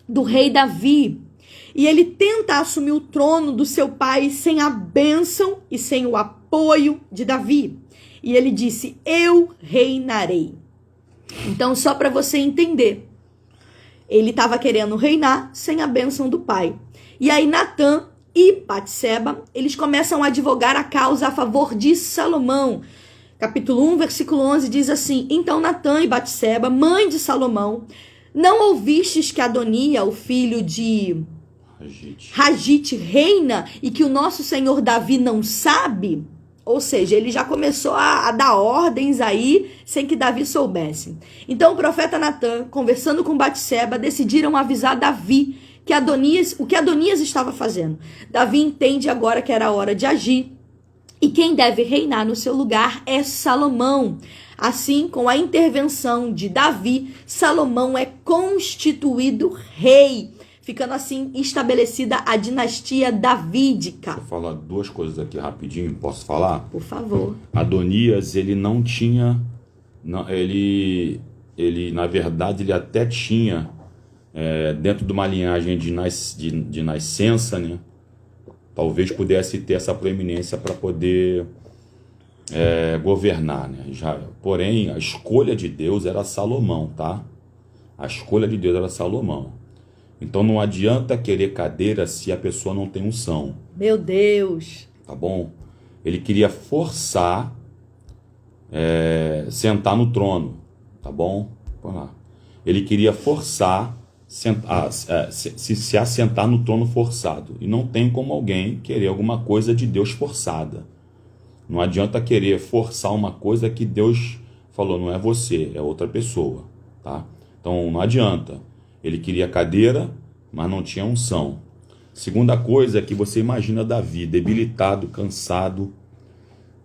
do rei Davi. E ele tenta assumir o trono do seu pai sem a bênção e sem o apoio de Davi. E ele disse: eu reinarei. Então, só para você entender, Ele estava querendo reinar sem a bênção do pai. E aí Natã e Batseba, eles começam a advogar a causa a favor de Salomão. Capítulo 1, versículo 11 diz assim: Então Natã e Batseba, mãe de Salomão, não ouvistes que Adonia, o filho de Hagite, reina e que o nosso senhor Davi não sabe? Ou seja, ele já começou a dar ordens aí sem que Davi soubesse. Então o profeta Natã, conversando com Batseba, decidiram avisar Davi que o que Adonias estava fazendo. Davi entende agora que era a hora de agir e quem deve reinar no seu lugar é Salomão. Assim, com a intervenção de Davi, Salomão é constituído rei, ficando assim estabelecida a dinastia davídica. Deixa eu falar duas coisas aqui rapidinho, posso falar? Por favor. Adonias, ele não tinha, ele na verdade, ele até tinha, dentro de uma linhagem de nascença, né? Talvez pudesse ter essa proeminência para poder governar, né? Porém, a escolha de Deus era Salomão, tá? A escolha de Deus era Salomão. Então não adianta querer cadeira se a pessoa não tem unção. Meu Deus! Tá bom? Ele queria forçar sentar no trono, tá bom? Vamos lá. Ele queria forçar se assentar no trono forçado. E não tem como alguém querer alguma coisa de Deus forçada. Não adianta querer forçar uma coisa que Deus falou, não é você, é outra pessoa, tá? Então não adianta. Ele queria cadeira, mas não tinha unção. Segunda coisa é que você imagina Davi debilitado, cansado,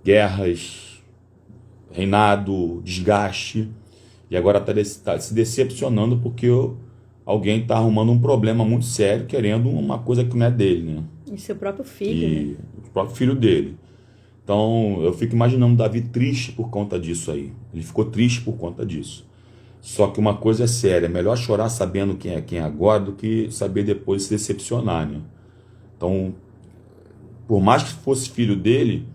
guerras, reinado, desgaste, e agora está se decepcionando porque alguém está arrumando um problema muito sério, querendo uma coisa que não é dele, né? E seu próprio filho, né? O próprio filho dele. Então, eu fico imaginando Davi triste por conta disso aí. Ele ficou triste por conta disso. Só que uma coisa é séria, é melhor chorar sabendo quem é agora do que saber depois se decepcionar, né? Então, por mais que fosse filho dele,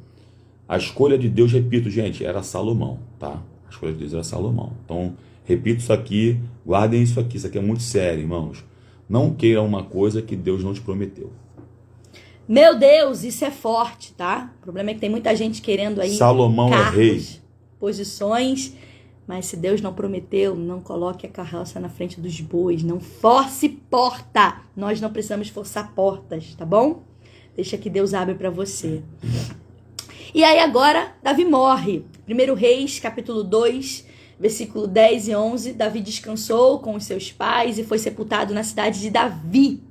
a escolha de Deus, repito, gente, era Salomão, tá? A escolha de Deus era Salomão. Então, repito isso aqui, guardem isso aqui é muito sério, irmãos. Não queiram uma coisa que Deus não te prometeu. Meu Deus, isso é forte, tá? O problema é que tem muita gente querendo aí Salomão cargos, é rei, posições, mas se Deus não prometeu, não coloque a carroça na frente dos bois, não force porta. Nós não precisamos forçar portas, tá bom? Deixa que Deus abre para você. E aí agora, Davi morre. 1 Reis, capítulo 2, versículo 10 e 11. Davi descansou com os seus pais e foi sepultado na cidade de Davi.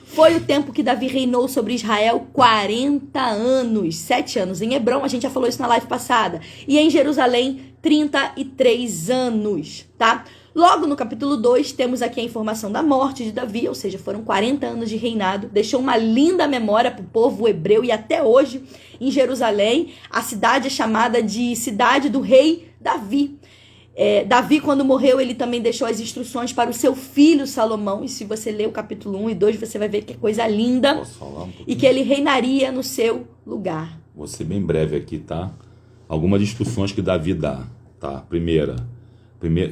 Foi o tempo que Davi reinou sobre Israel 40 anos, 7 anos em Hebrom, a gente já falou isso na live passada, e em Jerusalém 33 anos, tá? Logo no capítulo 2 temos aqui a informação da morte de Davi, ou seja, foram 40 anos de reinado, deixou uma linda memória para o povo hebreu e até hoje em Jerusalém a cidade é chamada de cidade do rei Davi. Davi, quando morreu, ele também deixou as instruções para o seu filho Salomão. E se você ler o capítulo 1 e 2, você vai ver que é coisa linda. Posso falar um pouquinho? E que ele reinaria no seu lugar. Vou ser bem breve aqui, tá? Algumas instruções que Davi dá, tá?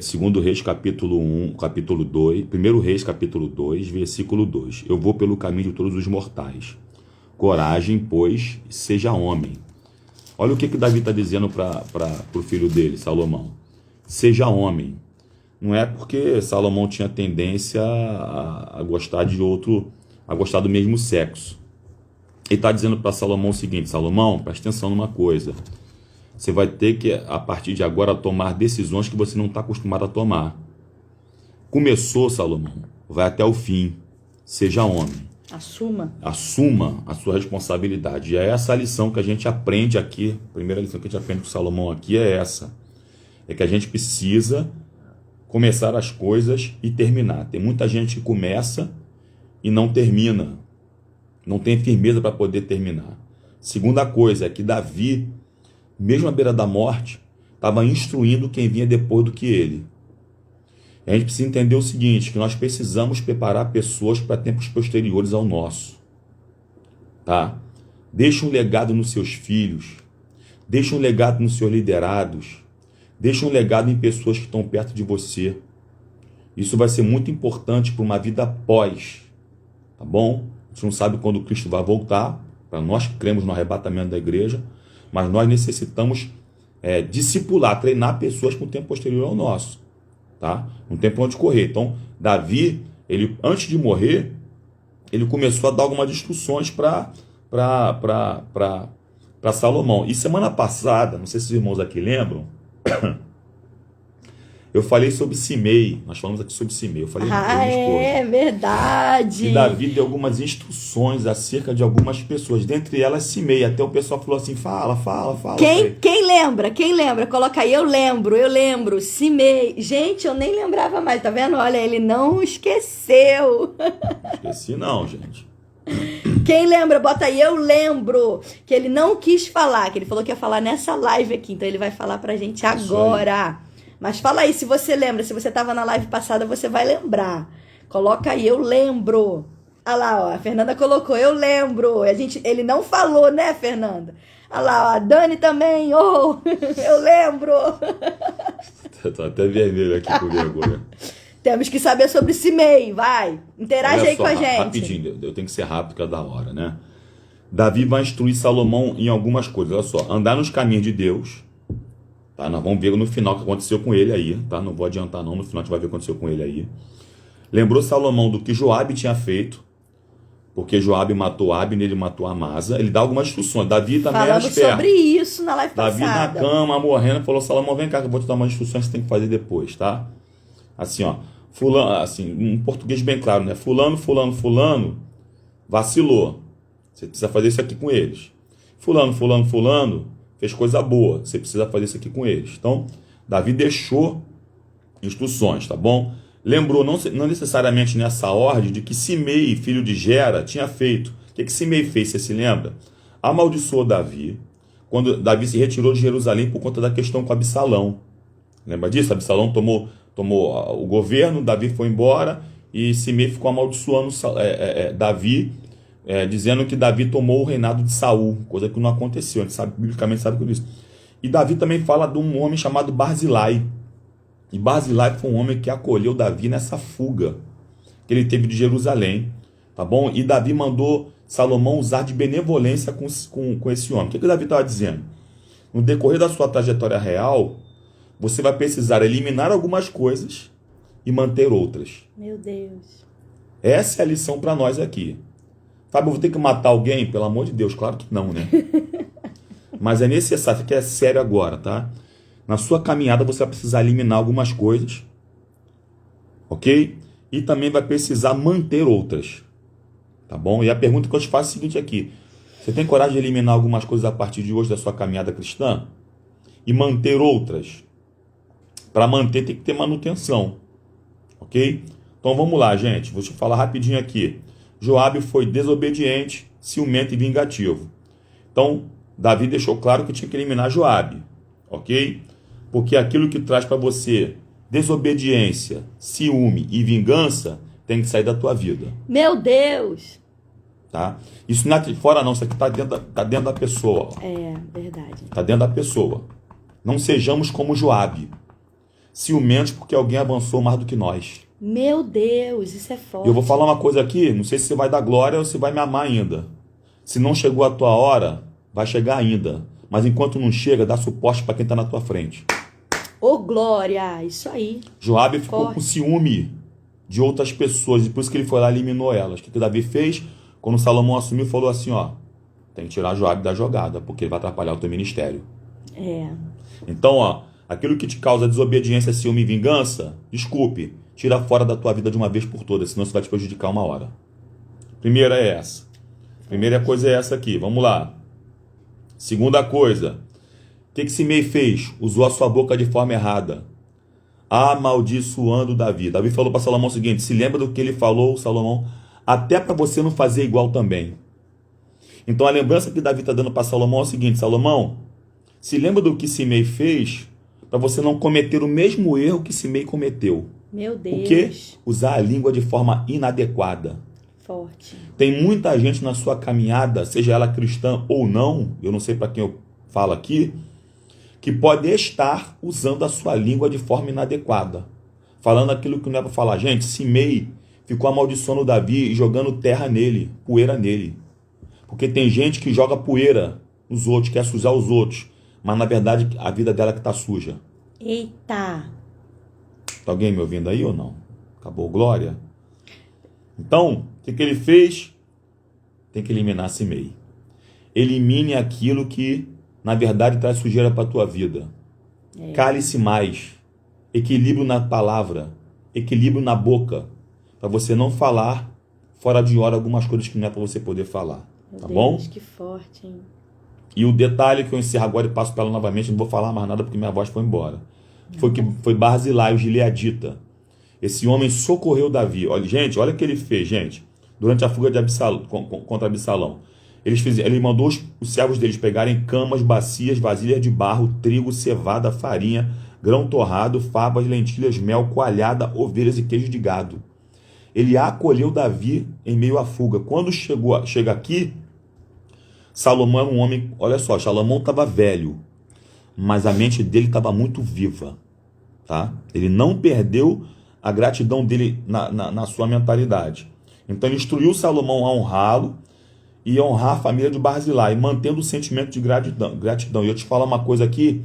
Segundo Reis, capítulo 1, capítulo 2. 1 Reis, capítulo 2, versículo 2. Eu vou pelo caminho de todos os mortais. Coragem, pois, seja homem. Olha o que Davi está dizendo para o filho dele, Salomão. Seja homem. Não é porque Salomão tinha tendência a gostar de outro, a gostar do mesmo sexo. Ele está dizendo para Salomão o seguinte: Salomão, preste atenção numa coisa. Você vai ter que, a partir de agora, tomar decisões que você não está acostumado a tomar. Começou, Salomão, vai até o fim. Seja homem. Assuma a sua responsabilidade. E é essa a lição que a gente aprende aqui. A primeira lição que a gente aprende com Salomão aqui é essa. É que a gente precisa começar as coisas e terminar. Tem muita gente que começa e não termina. Não tem firmeza para poder terminar. Segunda coisa é que Davi, mesmo à beira da morte, estava instruindo quem vinha depois do que ele. E a gente precisa entender o seguinte, que nós precisamos preparar pessoas para tempos posteriores ao nosso. Tá? Deixa um legado nos seus filhos. Deixa um legado nos seus liderados. Deixa um legado em pessoas que estão perto de você. Isso vai ser muito importante para uma vida pós, tá bom? A gente não sabe quando Cristo vai voltar, para nós que cremos no arrebatamento da igreja, mas nós necessitamos discipular, treinar pessoas para um tempo posterior ao nosso, tá? Um tempo onde correr. Então, Davi, ele, antes de morrer, ele começou a dar algumas instruções para Salomão. E semana passada, não sei se os irmãos aqui lembram, eu falei sobre Simei. Nós falamos aqui sobre Simei. Eu falei é verdade. E Davi deu algumas instruções acerca de algumas pessoas, dentre elas Simei. Até o pessoal falou assim, fala. Quem lembra? Coloca aí, eu lembro. Simei. Gente, eu nem lembrava mais, tá vendo? Olha, ele não esqueceu. Esqueci não, gente. Quem lembra, bota aí, eu lembro. Que ele não quis falar, que ele falou que ia falar nessa live aqui. Então ele vai falar pra gente agora. Mas fala aí se você lembra. Se você estava na live passada, você vai lembrar. Coloca aí, eu lembro. Olha lá, ó, a Fernanda colocou, eu lembro. Ele não falou, né, Fernanda? Olha lá, ó, a Dani também. Oh, eu lembro. Tô até vermelho aqui por vergonha. Temos que saber sobre Simei, vai. Interage aí com a gente. Rapidinho, eu tenho que ser rápido, que é da hora, né? Davi vai instruir Salomão em algumas coisas. Olha só, andar nos caminhos de Deus. Tá, nós vamos ver no final o que aconteceu com ele aí, tá? Não vou adiantar não, no final a gente vai ver o que aconteceu com ele aí. Lembrou Salomão do que Joabe tinha feito, porque Joabe matou Abner, ele matou Amasa. Ele dá algumas instruções. Davi também era esperto. Falando sobre isso na live passada. Davi na cama, morrendo, falou, Salomão, vem cá que eu vou te dar umas instruções que você tem que fazer depois, tá? Assim, ó, fulano, assim, um português bem claro, né? Fulano vacilou. Você precisa fazer isso aqui com eles. Fulano fez coisa boa, você precisa fazer isso aqui com eles. Então, Davi deixou instruções, tá bom? Lembrou, não necessariamente nessa ordem, de que Simei, filho de Gera, tinha feito. O que Simei fez, você se lembra? Amaldiçoou Davi, quando Davi se retirou de Jerusalém por conta da questão com Absalão. Lembra disso? Absalão tomou o governo, Davi foi embora, e Simei ficou amaldiçoando Davi, dizendo que Davi tomou o reinado de Saul, coisa que não aconteceu, a gente sabe, biblicamente sabe por isso. E Davi também fala de um homem chamado Barzilai. E Barzilai foi um homem que acolheu Davi nessa fuga que ele teve de Jerusalém, tá bom? E Davi mandou Salomão usar de benevolência com esse homem. O que Davi estava dizendo? No decorrer da sua trajetória real, você vai precisar eliminar algumas coisas e manter outras. Meu Deus. Essa é a lição para nós aqui. Fábio, eu vou ter que matar alguém? Pelo amor de Deus, claro que não, né? Mas é necessário, que é sério agora, tá? Na sua caminhada você vai precisar eliminar algumas coisas, ok? E também vai precisar manter outras, tá bom? E a pergunta que eu te faço é a seguinte aqui. Você tem coragem de eliminar algumas coisas a partir de hoje da sua caminhada cristã? E manter outras? Para manter tem que ter manutenção, ok? Então vamos lá, gente. Vou te falar rapidinho aqui. Joabe foi desobediente, ciumento e vingativo. Então, Davi deixou claro que tinha que eliminar Joabe, ok? Porque aquilo que traz para você desobediência, ciúme e vingança tem que sair da tua vida. Meu Deus! Tá? Isso não é de fora não, isso aqui está dentro da pessoa. Ó. É, verdade. Está dentro da pessoa. Não sejamos como Joabe, ciumentos porque alguém avançou mais do que nós. Meu Deus, isso é forte. Eu vou falar uma coisa aqui, não sei se você vai dar glória ou se vai me amar ainda. Se não chegou a tua hora, vai chegar ainda. Mas enquanto não chega, dá suporte para quem está na tua frente. Ô, glória, isso aí. Joabe ficou com ciúme de outras pessoas, e por isso que ele foi lá e eliminou elas. O que Davi fez? Quando Salomão assumiu, falou assim, ó, tem que tirar Joabe da jogada, porque ele vai atrapalhar o teu ministério. É. Então, ó, aquilo que te causa desobediência, ciúme e vingança, desculpe, tira fora da tua vida de uma vez por todas, senão isso vai te prejudicar uma hora. Primeira é essa. Primeira coisa é essa aqui, vamos lá. Segunda coisa, o que Simei fez? Usou a sua boca de forma errada, amaldiçoando Davi. Davi falou para Salomão o seguinte, se lembra do que ele falou, Salomão, até para você não fazer igual também. Então a lembrança que Davi está dando para Salomão é o seguinte, Salomão, se lembra do que Simei fez, para você não cometer o mesmo erro que Simei cometeu. Meu Deus. O quê? Usar a língua de forma inadequada. Forte. Tem muita gente na sua caminhada, seja ela cristã ou não, eu não sei para quem eu falo aqui, que pode estar usando a sua língua de forma inadequada, falando aquilo que não é para falar. Gente, Simei ficou amaldiçoando Davi e jogando terra nele, poeira nele. Porque tem gente que joga poeira nos outros, quer sujar os outros, mas na verdade a vida dela que está suja. Eita! Tá alguém me ouvindo aí ou não? Acabou, glória? Então, o que ele fez? Tem que eliminar Simei. Elimine aquilo que, na verdade, traz sujeira para a tua vida. Cale-se mais. Equilíbrio na palavra. Equilíbrio na boca. Para você não falar fora de hora algumas coisas que não é para você poder falar. Tá bom? Deus, que forte, hein? E o detalhe que eu encerro agora e passo para ela novamente, não vou falar mais nada porque minha voz foi embora. Foi Barzilai, o gileadita. Esse homem socorreu Davi. Olha, gente, olha o que ele fez, gente. Durante a fuga de Absalão, contra Absalão. Ele mandou os servos deles pegarem camas, bacias, vasilhas de barro, trigo, cevada, farinha, grão torrado, favas, lentilhas, mel, coalhada, ovelhas e queijo de gado. Ele acolheu Davi em meio à fuga. Quando chega aqui, Salomão era um homem, olha só, Salomão estava velho, mas a mente dele estava muito viva. Tá? Ele não perdeu a gratidão dele na sua mentalidade. Então ele instruiu Salomão a honrá-lo e honrar a família de Barzilai, mantendo o sentimento de gratidão. E eu te falo uma coisa aqui,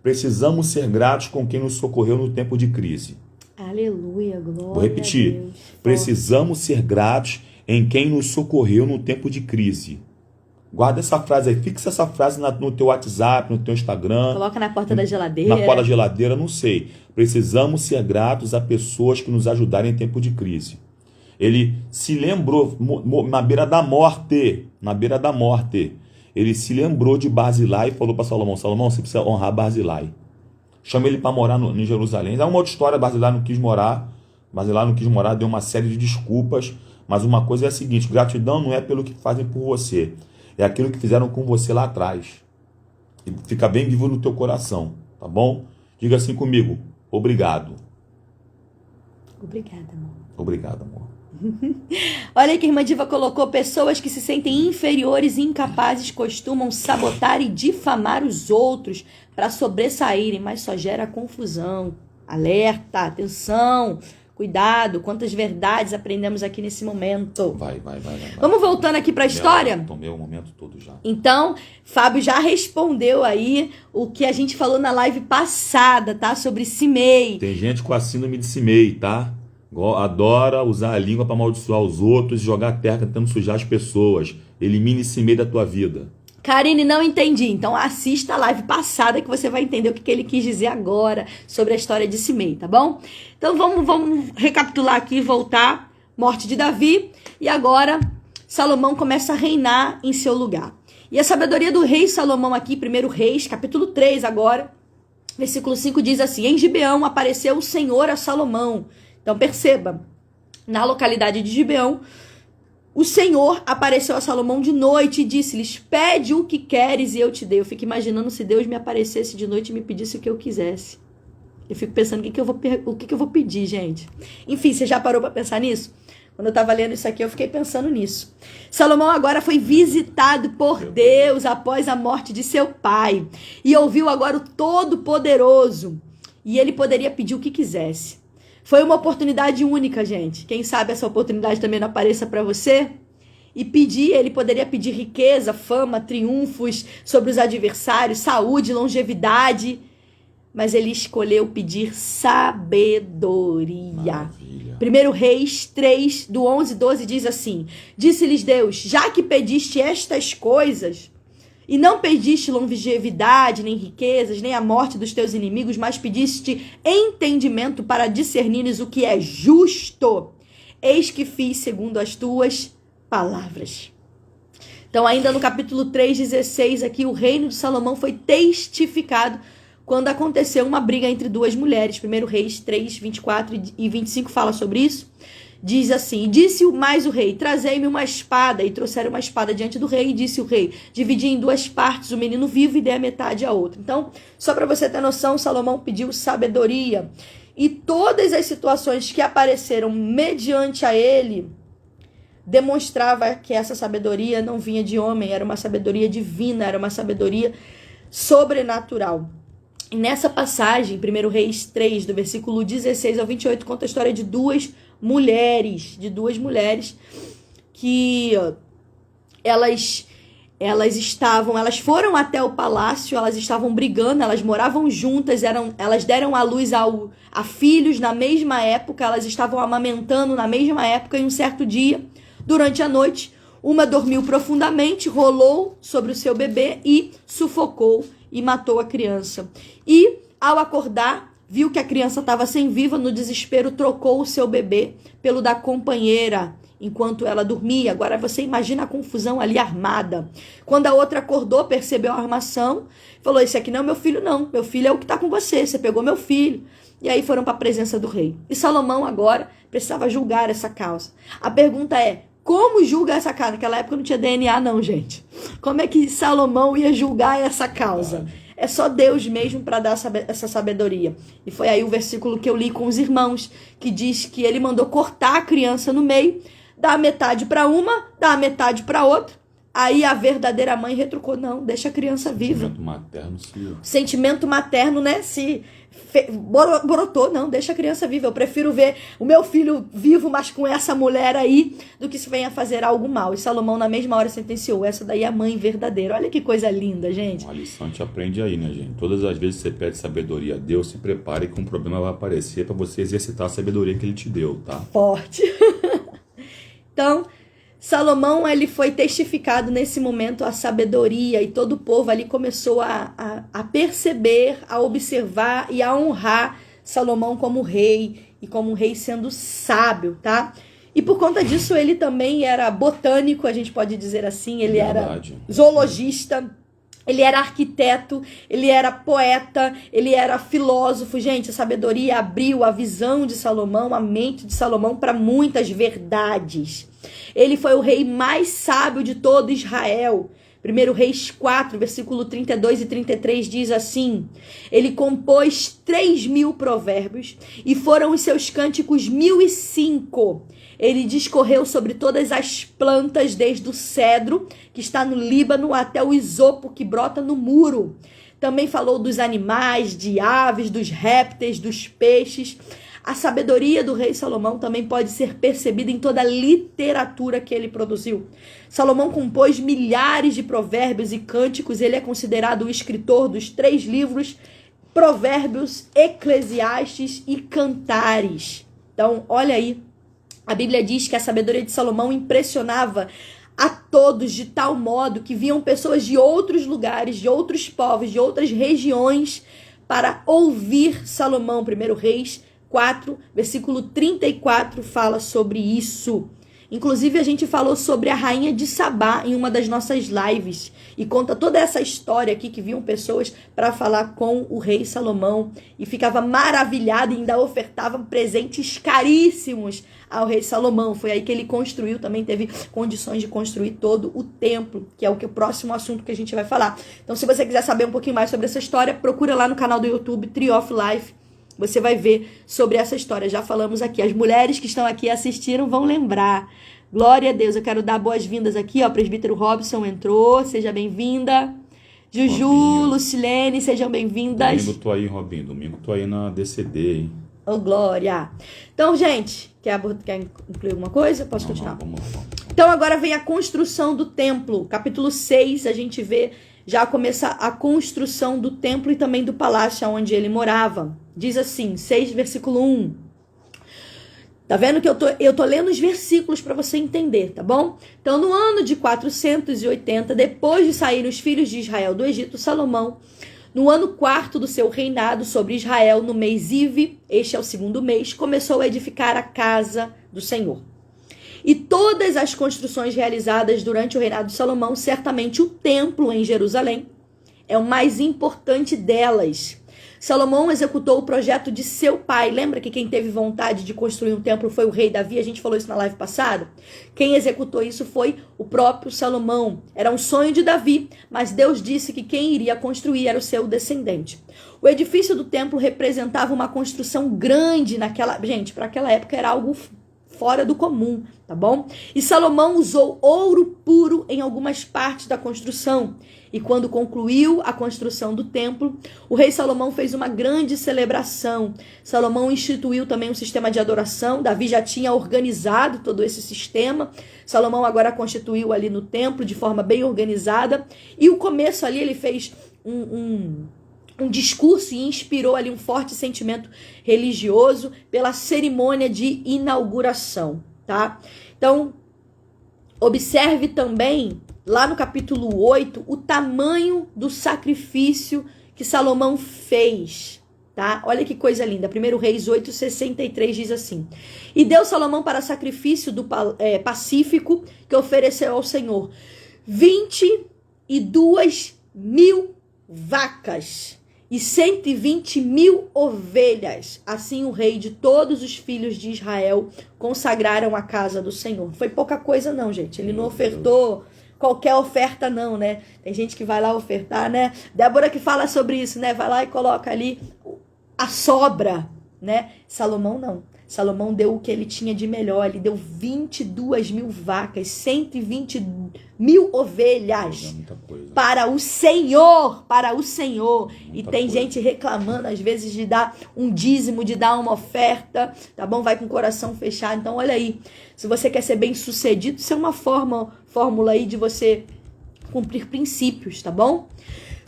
precisamos ser gratos com quem nos socorreu no tempo de crise. Aleluia, glória. Vou repetir, a Deus. precisamos ser gratos em quem nos socorreu no tempo de crise. Guarda essa frase aí, fixa essa frase no teu WhatsApp, no teu Instagram. Coloca na porta da geladeira. Na porta da geladeira, não sei. Precisamos ser gratos a pessoas que nos ajudaram em tempo de crise. Ele se lembrou, na beira da morte, ele se lembrou de Barzilai e falou para Salomão, Salomão, você precisa honrar Barzilai. Chama ele para morar em Jerusalém. É uma outra história, Barzilai não quis morar, deu uma série de desculpas, mas uma coisa é a seguinte, gratidão não é pelo que fazem por você, é aquilo que fizeram com você lá atrás. E fica bem vivo no teu coração, tá bom? Diga assim comigo, obrigado. Obrigada, amor. Obrigado, amor. Olha aí que a irmã Diva colocou: pessoas que se sentem inferiores e incapazes costumam sabotar e difamar os outros para sobressaírem, mas só gera confusão. Alerta, atenção, cuidado, quantas verdades aprendemos aqui nesse momento. Vai. Vamos voltando aqui para a história? Tomei o momento todo já. Então, Fábio já respondeu aí o que a gente falou na live passada, tá? Sobre Simei. Tem gente com a síndrome de Simei, tá? Adora usar a língua para amaldiçoar os outros e jogar terra tentando sujar as pessoas. Elimine Simei da tua vida. Karine, não entendi. Então assista a live passada que você vai entender o que ele quis dizer agora sobre a história de Simei, tá bom? Então vamos recapitular aqui e voltar. Morte de Davi. E agora Salomão começa a reinar em seu lugar. E a sabedoria do rei Salomão aqui, 1 Reis, capítulo 3 agora, versículo 5 diz assim: em Gibeão apareceu o Senhor a Salomão. Então perceba, na localidade de Gibeão, o Senhor apareceu a Salomão de noite e disse-lhes: pede o que queres e eu te dei. Eu fico imaginando se Deus me aparecesse de noite e me pedisse o que eu quisesse. Eu fico pensando o que eu vou pedir, gente. Enfim, você já parou para pensar nisso? Quando eu estava lendo isso aqui, eu fiquei pensando nisso. Salomão agora foi visitado por Deus após a morte de seu pai. E ouviu agora o Todo-Poderoso. E ele poderia pedir o que quisesse. Foi uma oportunidade única, gente. Quem sabe essa oportunidade também não apareça para você? E ele poderia pedir riqueza, fama, triunfos sobre os adversários, saúde, longevidade. Mas ele escolheu pedir sabedoria. Maravilha. 1 Reis 3, do 11 e 12 diz assim: disse-lhes Deus, já que pediste estas coisas, e não pediste longevidade, nem riquezas, nem a morte dos teus inimigos, mas pediste entendimento para discernires o que é justo. Eis que fiz segundo as tuas palavras. Então, ainda no capítulo 3:16, aqui o reino de Salomão foi testificado quando aconteceu uma briga entre duas mulheres. 1 Reis 3, 24 e 25 fala sobre isso. Diz assim: disse mais o rei, trazei-me uma espada. E trouxeram uma espada diante do rei, e disse o rei, dividi em duas partes o menino vivo e dei a metade a outra. Então, só para você ter noção, Salomão pediu sabedoria. E todas as situações que apareceram mediante a ele, demonstrava que essa sabedoria não vinha de homem, era uma sabedoria divina, era uma sabedoria sobrenatural. E nessa passagem, 1 Reis 3, do versículo 16 ao 28, conta a história de duas mulheres que elas foram até o palácio, elas estavam brigando, elas moravam juntas, elas deram à luz a filhos na mesma época, elas estavam amamentando na mesma época, e um certo dia, durante a noite, uma dormiu profundamente, rolou sobre o seu bebê e sufocou e matou a criança. E, ao acordar, viu que a criança estava sem vida, no desespero trocou o seu bebê pelo da companheira, enquanto ela dormia. Agora você imagina a confusão ali armada. Quando a outra acordou, percebeu a armação, falou: esse aqui não é meu filho não, meu filho é o que está com você pegou meu filho. E aí foram para a presença do rei. E Salomão agora precisava julgar essa causa. A pergunta é: como julga essa causa? Naquela época não tinha DNA não, gente. Como é que Salomão ia julgar essa causa? É só Deus mesmo para dar essa sabedoria. E foi aí o versículo que eu li com os irmãos, que diz que ele mandou cortar a criança no meio, dar a metade para uma, dar a metade para outra. Aí a verdadeira mãe retrucou: não, deixa a criança viva. Sentimento materno, sim. Sentimento materno, né? Brotou, não, deixa a criança viva. Eu prefiro ver o meu filho vivo, mas com essa mulher aí, do que se venha fazer algo mal. E Salomão, na mesma hora, sentenciou: essa daí é a mãe verdadeira. Olha que coisa linda, gente. Uma lição a gente aprende aí, né, gente? Todas as vezes que você pede sabedoria a Deus, se prepare que um problema vai aparecer para você exercitar a sabedoria que ele te deu, tá? Forte. Então, Salomão, ele foi testificado nesse momento a sabedoria, e todo o povo ali começou a perceber, a observar e a honrar Salomão como rei, e como um rei sendo sábio, tá? E por conta disso ele também era botânico, a gente pode dizer assim, ele era zoologista, ele era arquiteto, ele era poeta, ele era filósofo. Gente, a sabedoria abriu a visão de Salomão, a mente de Salomão para muitas verdades. Ele foi o rei mais sábio de todo Israel. 1 Reis 4, versículo 32 e 33 diz assim: ele compôs 3.000 provérbios e foram os seus cânticos 1.005. Ele discorreu sobre todas as plantas, desde o cedro, que está no Líbano, até o isopo, que brota no muro. Também falou dos animais, de aves, dos répteis, dos peixes. A sabedoria do rei Salomão também pode ser percebida em toda a literatura que ele produziu. Salomão compôs milhares de provérbios e cânticos. Ele é considerado o escritor dos 3 livros, Provérbios, Eclesiastes e Cantares. Então, olha aí. A Bíblia diz que a sabedoria de Salomão impressionava a todos de tal modo que viam pessoas de outros lugares, de outros povos, de outras regiões para ouvir Salomão. 1 Reis 4, versículo 34 fala sobre isso. Inclusive a gente falou sobre a rainha de Sabá em uma das nossas lives e conta toda essa história aqui, que vinham pessoas para falar com o rei Salomão e ficava maravilhada e ainda ofertava presentes caríssimos ao rei Salomão. Foi aí que ele construiu, também teve condições de construir todo o templo, que é o próximo assunto que a gente vai falar. Então, se você quiser saber um pouquinho mais sobre essa história, procura lá no canal do YouTube Tree of Life. Você vai ver sobre essa história. Já falamos aqui. As mulheres que estão aqui assistiram vão lembrar. Glória a Deus. Eu quero dar boas-vindas aqui. Ó, presbítero Robson entrou. Seja bem-vinda. Juju, Robinho. Lucilene, sejam bem-vindas. Domingo tô aí, Robinho. Domingo tô aí na DCD, hein? Ô, glória. Então, gente, quer incluir alguma coisa? Posso continuar? Vamos lá. Então, agora vem a construção do templo. Capítulo 6, a gente vê já começa a construção do templo e também do palácio onde ele morava. Diz assim, 6, versículo 1. Tá vendo que eu tô lendo os versículos para você entender, tá bom? Então, no ano de 480, depois de saírem os filhos de Israel do Egito, Salomão, no ano 4º do seu reinado sobre Israel, no mês Ive, este é o 2º mês, começou a edificar a casa do Senhor. E todas as construções realizadas durante o reinado de Salomão, certamente o templo em Jerusalém é o mais importante delas. Salomão executou o projeto de seu pai. Lembra que quem teve vontade de construir um templo foi o rei Davi? A gente falou isso na live passada. Quem executou isso foi o próprio Salomão. Era um sonho de Davi, mas Deus disse que quem iria construir era o seu descendente. O edifício do templo representava uma construção grande naquela... Gente, para aquela época era algo fora do comum, tá bom? E Salomão usou ouro puro em algumas partes da construção. E quando concluiu a construção do templo, o rei Salomão fez uma grande celebração. Salomão instituiu também um sistema de adoração. Davi já tinha organizado todo esse sistema. Salomão agora constituiu ali no templo de forma bem organizada. E o começo ali ele fez um discurso e inspirou ali um forte sentimento religioso pela cerimônia de inauguração, tá? Então, observe também lá no capítulo 8, o tamanho do sacrifício que Salomão fez, tá? Olha que coisa linda. 1 Reis 8:63 diz assim: E deu Salomão para sacrifício pacífico que ofereceu ao Senhor 22.000 vacas e 120.000 ovelhas. Assim o rei de todos os filhos de Israel consagraram a casa do Senhor. Não foi pouca coisa não, gente. Ele não ofertou qualquer oferta não, né? Tem gente que vai lá ofertar, né? Débora que fala sobre isso, né? Vai lá e coloca ali a sobra, né? Salomão não. Salomão deu o que ele tinha de melhor. Ele deu 22.000 vacas, 120.000 ovelhas para o Senhor, para o Senhor. E tem gente reclamando às vezes de dar um dízimo, de dar uma oferta, tá bom? Vai com o coração fechado. Então olha aí, se você quer ser bem sucedido, isso é uma fórmula aí de você cumprir princípios, tá bom?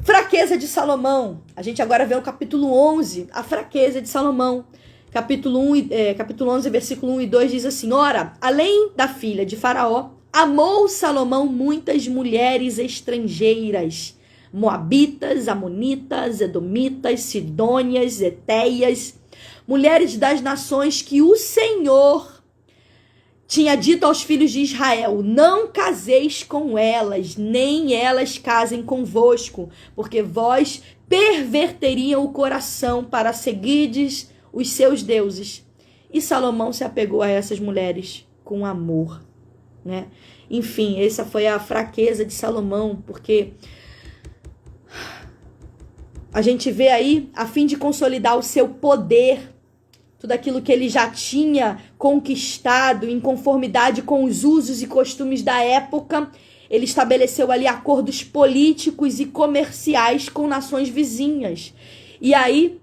Fraqueza de Salomão. A gente agora vê o capítulo 11, a fraqueza de Salomão. Capítulo 11, versículo 1 e 2 diz assim: Ora, além da filha de Faraó, amou Salomão muitas mulheres estrangeiras, moabitas, amonitas, edomitas, sidônias, etéias, mulheres das nações que o Senhor tinha dito aos filhos de Israel: não caseis com elas, nem elas casem convosco, porque vós perverteriam o coração para seguirdes os seus deuses. E Salomão se apegou a essas mulheres com amor, né? Enfim, essa foi a fraqueza de Salomão, porque a gente vê aí, a fim de consolidar o seu poder, tudo aquilo que ele já tinha conquistado em conformidade com os usos e costumes da época, ele estabeleceu ali acordos políticos e comerciais com nações vizinhas. E aí,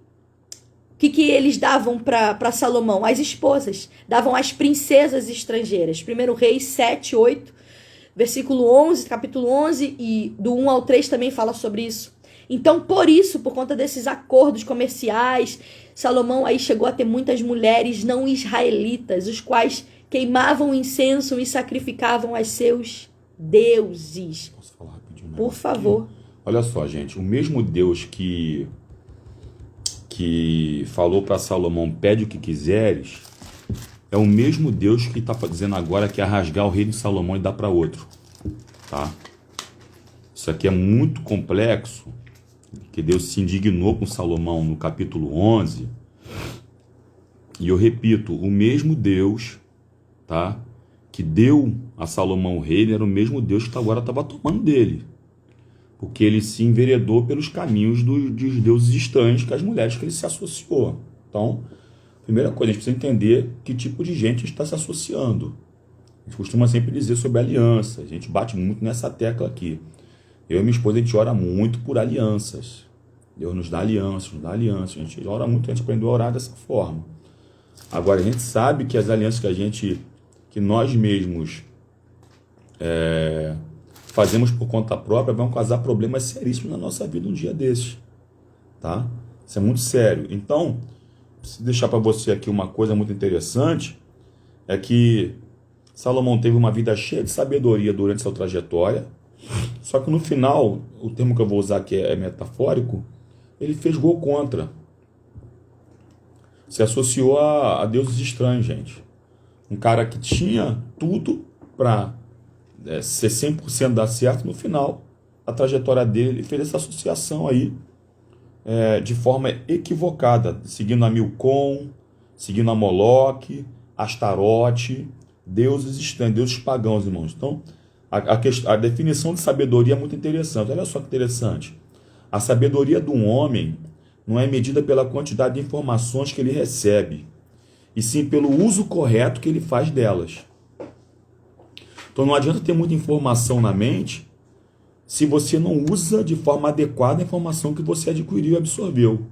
o que eles davam para Salomão? As esposas. Davam as princesas estrangeiras. 1 Reis 7, 8, versículo 11, capítulo 11, e do 1 ao 3 também fala sobre isso. Então, por isso, por conta desses acordos comerciais, Salomão aí chegou a ter muitas mulheres não israelitas, os quais queimavam incenso e sacrificavam aos seus deuses. Posso falar rapidinho? Por favor. Olha só, gente, o mesmo Deus que falou para Salomão: pede o que quiseres, é o mesmo Deus que está dizendo agora que é rasgar o reino de Salomão e dar para outro, tá? Isso aqui é muito complexo, que Deus se indignou com Salomão no capítulo 11, e eu repito, o mesmo Deus, tá, que deu a Salomão o reino, era o mesmo Deus que agora estava tomando dele, porque ele se enveredou pelos caminhos dos deuses estranhos, que as mulheres que ele se associou. Então, primeira coisa, a gente precisa entender que tipo de gente está se associando. A gente costuma sempre dizer sobre aliança, a gente bate muito nessa tecla aqui. Eu e minha esposa, a gente ora muito por alianças. Deus nos dá alianças, a gente ora muito, a gente aprendeu a orar dessa forma. Agora, a gente sabe que as alianças que nós mesmos fazemos por conta própria vão causar problemas seríssimos na nossa vida um dia desses, tá? Isso é muito sério. Então, preciso deixar para você aqui uma coisa muito interessante, é que Salomão teve uma vida cheia de sabedoria durante sua trajetória, só que no final, o termo que eu vou usar aqui é metafórico, ele fez gol contra. Se associou a deuses estranhos, gente. Um cara que tinha tudo para ser 100% dar certo, no final, a trajetória dele fez essa associação aí de forma equivocada, seguindo a Milcom, seguindo a Moloque, Astarote, deuses estranhos, deuses pagãos, irmãos. Então, a definição de sabedoria é muito interessante. Olha só que interessante. A sabedoria de um homem não é medida pela quantidade de informações que ele recebe, e sim pelo uso correto que ele faz delas. Então não adianta ter muita informação na mente se você não usa de forma adequada a informação que você adquiriu e absorveu.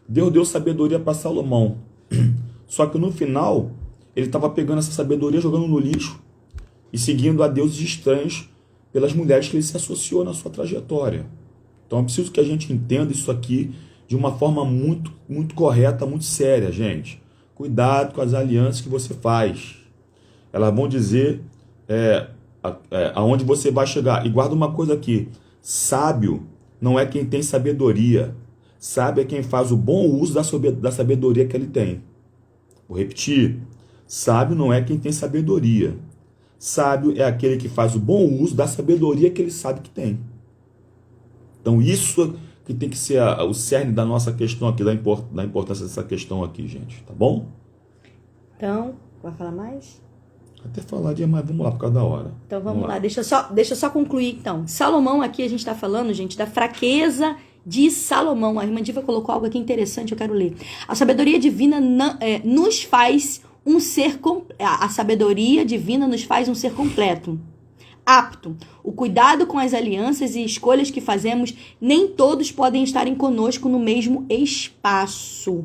Deus deu sabedoria para Salomão, só que no final ele estava pegando essa sabedoria, jogando no lixo e seguindo a deuses estranhos pelas mulheres que ele se associou na sua trajetória. Então é preciso que a gente entenda isso aqui de uma forma muito, muito correta, muito séria, gente. Cuidado com as alianças que você faz. Elas vão dizer aonde você vai chegar. E guarda uma coisa aqui. Sábio não é quem tem sabedoria. Sábio é quem faz o bom uso da sabedoria que ele tem. Vou repetir. Sábio não é quem tem sabedoria. Sábio é aquele que faz o bom uso da sabedoria que ele sabe que tem. Então isso que tem que ser o cerne da nossa questão aqui, da importância dessa questão aqui, gente. Tá bom? Então, vai falar mais? Até falaria, mas vamos lá, por causa da hora. Então vamos lá. Deixa eu só concluir então. Salomão aqui a gente está falando, gente, da fraqueza de Salomão. A irmã Diva colocou algo aqui interessante, eu quero ler. A sabedoria divina nos faz um ser... A sabedoria divina nos faz um ser completo, apto. O cuidado com as alianças e escolhas que fazemos, nem todos podem estar conosco no mesmo espaço.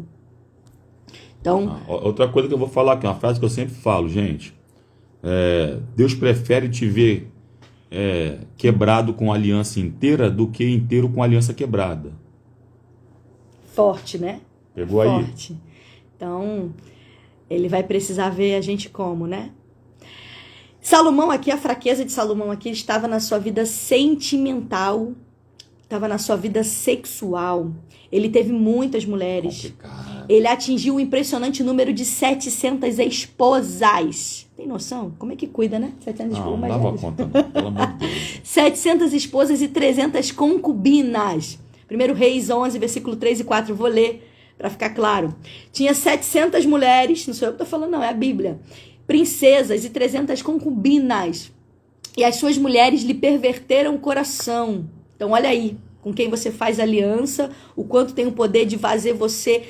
Então... outra coisa que eu vou falar aqui, uma frase que eu sempre falo, gente. Deus prefere te ver quebrado com a aliança inteira do que inteiro com a aliança quebrada. Forte, né? Pegou Forte. Aí? Então, ele vai precisar ver a gente como, né? Salomão aqui, a fraqueza de Salomão aqui estava na sua vida sentimental, estava na sua vida sexual. Ele teve muitas mulheres. Complicado. Ele atingiu um impressionante número de 700 esposas. Tem noção? Como é que cuida, né? 700 esposas. Não dava conta, não. Pelo amor de Deus. 700 esposas e 300 concubinas. 1 Reis 11, versículo 3 e 4. Vou ler para ficar claro. Tinha 700 mulheres, não sou eu que estou falando, não, é a Bíblia. Princesas e 300 concubinas. E as suas mulheres lhe perverteram o coração. Então, olha aí, com quem você faz aliança, o quanto tem o poder de fazer você,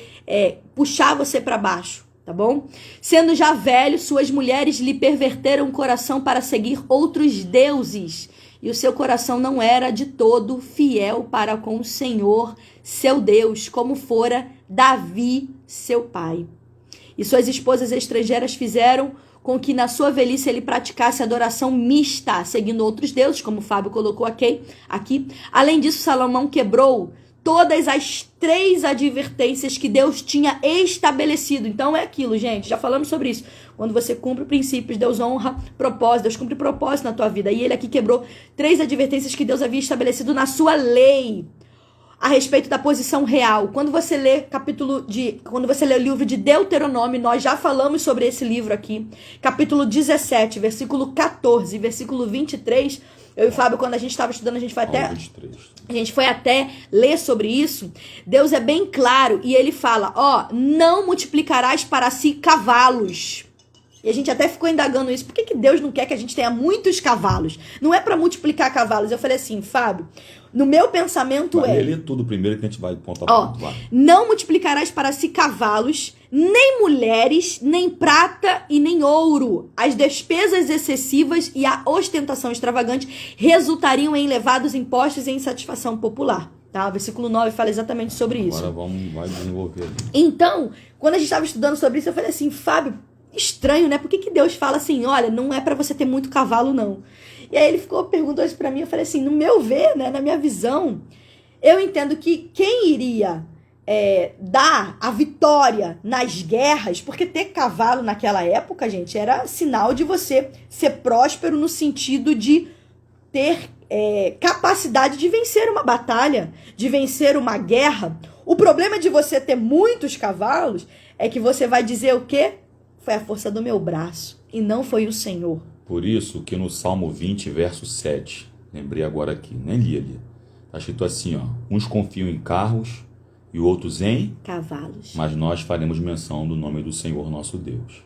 puxar você para baixo, tá bom? Sendo já velho, suas mulheres lhe perverteram o coração para seguir outros deuses. E o seu coração não era de todo fiel para com o Senhor, seu Deus, como fora Davi, seu pai. E suas esposas estrangeiras fizeram com que na sua velhice ele praticasse adoração mista, seguindo outros deuses, como o Fábio colocou aqui. Além disso, Salomão quebrou todas as 3 advertências que Deus tinha estabelecido. Então é aquilo, gente, já falamos sobre isso. Quando você cumpre princípios, Deus honra propósito, Deus cumpre propósito na tua vida. E ele aqui quebrou 3 advertências que Deus havia estabelecido na sua lei, a respeito da posição real. Quando você lê o livro de Deuteronômio, nós já falamos sobre esse livro aqui, capítulo 17, versículo 14, versículo 23, eu e o Fábio, quando a gente estava estudando, a gente foi até ler sobre isso. Deus é bem claro e ele fala, não multiplicarás para si cavalos. E a gente até ficou indagando isso. Por que Deus não quer que a gente tenha muitos cavalos? Não é para multiplicar cavalos. Eu falei assim, Fábio, no meu pensamento Lê tudo primeiro que a gente vai ponto a ponto. Não multiplicarás para si cavalos, nem mulheres, nem prata e nem ouro. As despesas excessivas e a ostentação extravagante resultariam em elevados impostos e insatisfação popular. Tá? O versículo 9 fala exatamente sobre isso. Agora vai desenvolver. Então, quando a gente estava estudando sobre isso, eu falei assim, Fábio, estranho, né? Por que Deus fala assim, olha, não é para você ter muito cavalo, não? E aí ele perguntou isso para mim, eu falei assim, no meu ver, né, na minha visão, eu entendo que quem iria dar a vitória nas guerras, porque ter cavalo naquela época, gente, era sinal de você ser próspero no sentido de ter capacidade de vencer uma batalha, de vencer uma guerra. O problema de você ter muitos cavalos é que você vai dizer o quê? Foi a força do meu braço e não foi o Senhor. Por isso que no Salmo 20, verso 7, lembrei agora aqui, nem li ali, está escrito assim, uns confiam em carros e outros em cavalos, mas nós faremos menção do nome do Senhor nosso Deus.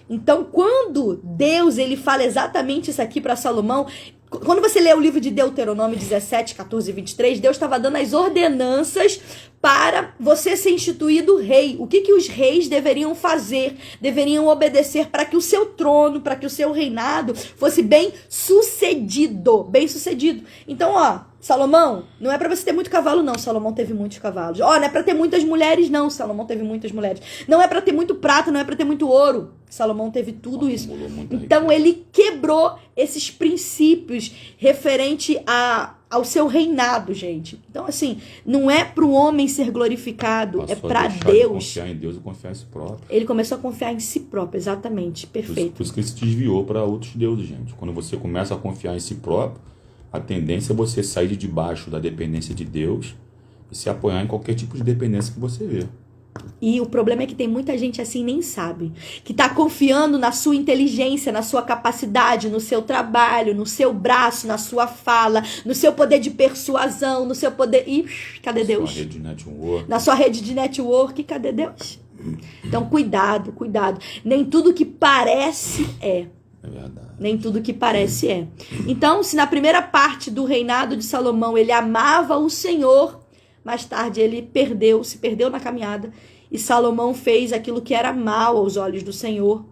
Então, quando Deus ele fala exatamente isso aqui para Salomão, Quando você lê o livro de Deuteronômio 17, 14 e 23, Deus estava dando as ordenanças para você ser instituído rei. O que os reis deveriam fazer, deveriam obedecer para que o seu trono, para que o seu reinado fosse bem sucedido. Bem sucedido. Então, Salomão, não é para você ter muito cavalo, não. Salomão teve muitos cavalos. Não é para ter muitas mulheres, não. Salomão teve muitas mulheres. Não é para ter muito prata, não é para ter muito ouro. Salomão teve tudo isso. Então, ele quebrou esses princípios referente ao seu reinado, gente. Então, assim, não é para o homem ser glorificado, é para Deus. Confiar em Deus e confiar em si próprio. Ele começou a confiar em si próprio, exatamente. Perfeito. Por isso que ele se desviou para outros deuses, gente. Quando você começa a confiar em si próprio, a tendência é você sair de debaixo da dependência de Deus e se apoiar em qualquer tipo de dependência que você vê. E o problema é que tem muita gente assim, nem sabe, que tá confiando na sua inteligência, na sua capacidade, no seu trabalho, no seu braço, na sua fala, no seu poder de persuasão, no seu poder... Ih, cadê Deus? Na sua rede de network. Na sua rede de network, cadê Deus? Então, cuidado. Nem tudo que parece é. É verdade. Nem tudo que parece é. Então, se na primeira parte do reinado de Salomão ele amava o Senhor, mais tarde ele se perdeu na caminhada, e Salomão fez aquilo que era mal aos olhos do Senhor.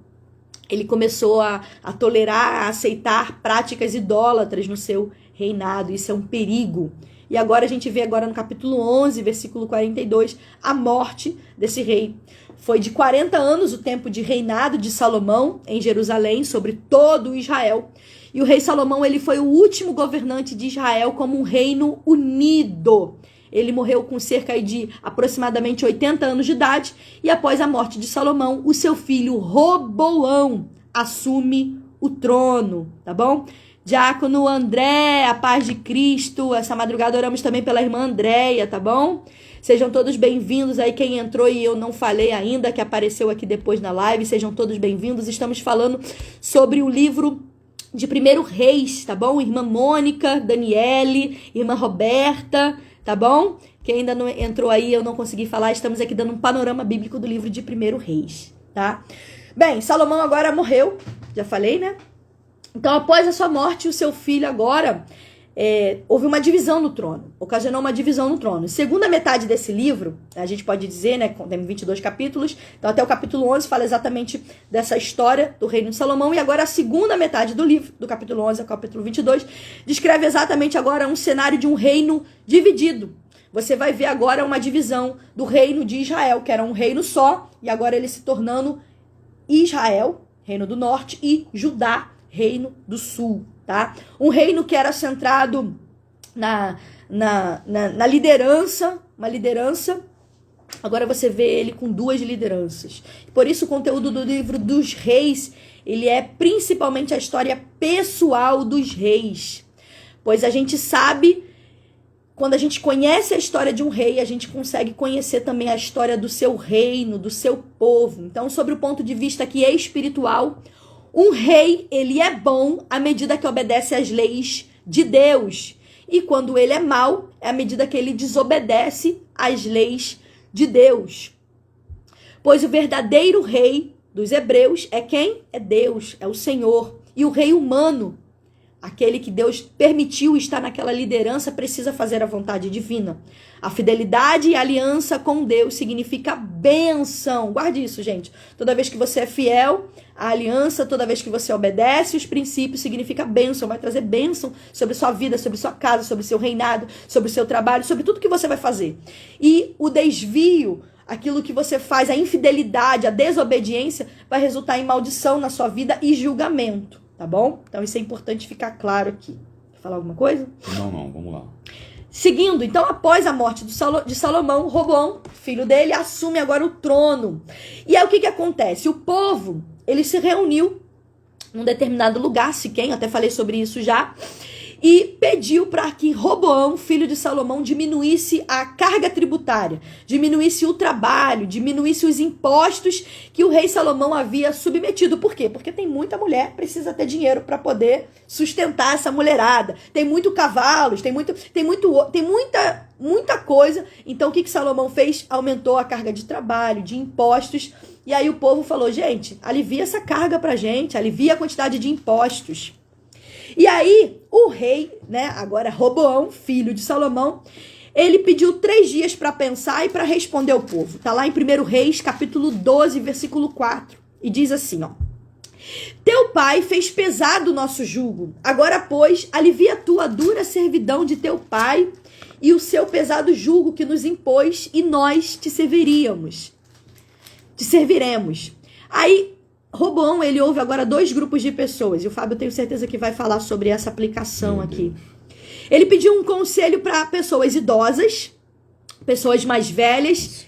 Ele começou a tolerar, a aceitar práticas idólatras no seu reinado. Isso é um perigo. E agora a gente vê agora no capítulo 11, versículo 42, a morte desse rei. Foi de 40 anos o tempo de reinado de Salomão em Jerusalém sobre todo Israel. E o rei Salomão ele foi o último governante de Israel como um reino unido. Ele morreu com cerca de aproximadamente 80 anos de idade. E após a morte de Salomão, o seu filho Roboão assume o trono, tá bom? Diácono André, a paz de Cristo. Essa madrugada oramos também pela irmã Andréia, tá bom? Sejam todos bem-vindos aí, quem entrou e eu não falei ainda, que apareceu aqui depois na live. Sejam todos bem-vindos. Estamos falando sobre o livro de 1 Reis, tá bom? Irmã Mônica, Daniele, irmã Roberta, tá bom? Quem ainda não entrou aí, eu não consegui falar, estamos aqui dando um panorama bíblico do livro de 1 Reis, tá? Bem, Salomão agora morreu, já falei, né? Então, após a sua morte, o seu filho agora, houve uma divisão no trono, ocasionou uma divisão no trono. Segunda metade desse livro, a gente pode dizer, né, tem 22 capítulos, então até o capítulo 11 fala exatamente dessa história do reino de Salomão, e agora a segunda metade do livro, do capítulo 11 ao capítulo 22, descreve exatamente agora um cenário de um reino dividido. Você vai ver agora uma divisão do reino de Israel, que era um reino só, e agora ele se tornando Israel, reino do norte, e Judá, reino do sul, tá? Um reino que era centrado na liderança, uma liderança, agora você vê ele com duas lideranças. Por isso o conteúdo do livro dos reis, ele é principalmente a história pessoal dos reis. Pois a gente sabe, quando a gente conhece a história de um rei, a gente consegue conhecer também a história do seu reino, do seu povo. Então, sobre o ponto de vista aqui espiritual, um rei, ele é bom à medida que obedece às leis de Deus. E quando ele é mau, é à medida que ele desobedece às leis de Deus. Pois o verdadeiro rei dos hebreus é quem? É Deus, é o Senhor. E o rei humano, aquele que Deus permitiu estar naquela liderança, precisa fazer a vontade divina. A fidelidade e a aliança com Deus significa bênção. Guarde isso, gente. Toda vez que você é fiel à aliança, toda vez que você obedece os princípios, significa bênção. Vai trazer bênção sobre sua vida, sobre sua casa, sobre seu reinado, sobre o seu trabalho, sobre tudo que você vai fazer. E o desvio, aquilo que você faz, a infidelidade, a desobediência, vai resultar em maldição na sua vida e julgamento. Tá bom? Então isso é importante ficar claro aqui. Quer falar alguma coisa? Não, vamos lá. Seguindo, então, após a morte de Salomão, Roboão, filho dele, assume agora o trono. E aí o que acontece? O povo, ele se reuniu num determinado lugar, Siquém, até falei sobre isso já, e pediu para que Roboão, filho de Salomão, diminuísse a carga tributária, diminuísse o trabalho, diminuísse os impostos que o rei Salomão havia submetido. Por quê? Porque tem muita mulher, precisa ter dinheiro para poder sustentar essa mulherada. Tem muito cavalos, tem muita coisa. Então o que Salomão fez? Aumentou a carga de trabalho, de impostos. E aí o povo falou, gente, alivia essa carga pra gente, alivia a quantidade de impostos. E aí, o rei, né, agora Roboão, filho de Salomão, ele pediu 3 dias para pensar e para responder ao povo. Tá lá em 1 Reis, capítulo 12, versículo 4. E diz assim, ó. Teu pai fez pesado o nosso jugo. Agora, pois, alivia tu a dura servidão de teu pai e o seu pesado jugo que nos impôs, e nós te serviremos. Aí, Roboão, ele ouve agora 2 grupos de pessoas. E o Fábio, eu tenho certeza que vai falar sobre essa aplicação aqui. Ele pediu um conselho para pessoas idosas, pessoas mais velhas,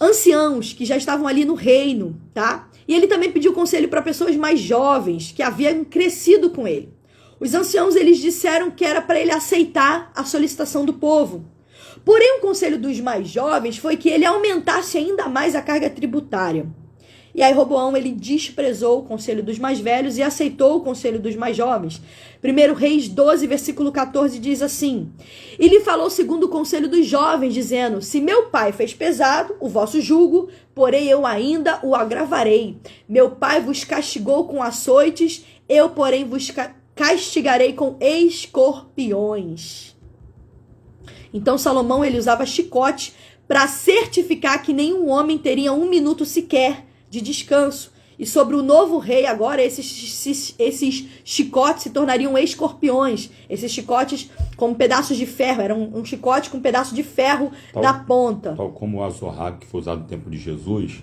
anciãos que já estavam ali no reino, tá? E ele também pediu conselho para pessoas mais jovens que haviam crescido com ele. Os anciãos, eles disseram que era para ele aceitar a solicitação do povo. Porém, o conselho dos mais jovens foi que ele aumentasse ainda mais a carga tributária. E aí Roboão, ele desprezou o conselho dos mais velhos e aceitou o conselho dos mais jovens. 1 Reis 12, versículo 14 diz assim: E lhe falou segundo o conselho dos jovens, dizendo: Se meu pai fez pesado o vosso jugo, porém eu ainda o agravarei. Meu pai vos castigou com açoites, eu, porém, vos castigarei com escorpiões. Então Salomão, ele usava chicote para certificar que nenhum homem teria 1 minuto sequer de descanso. E sobre o novo rei agora, esses chicotes se tornariam escorpiões. Esses chicotes com pedaços de ferro. Era um chicote com um pedaço de ferro na ponta. Tal como o azorrague que foi usado no tempo de Jesus,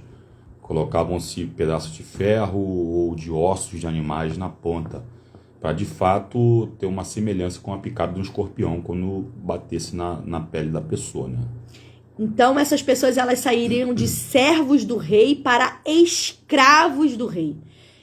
colocavam-se pedaços de ferro ou de ossos de animais na ponta, para de fato ter uma semelhança com a picada de um escorpião quando batesse na pele da pessoa, né? Então, essas pessoas, elas sairiam de servos do rei para escravos do rei.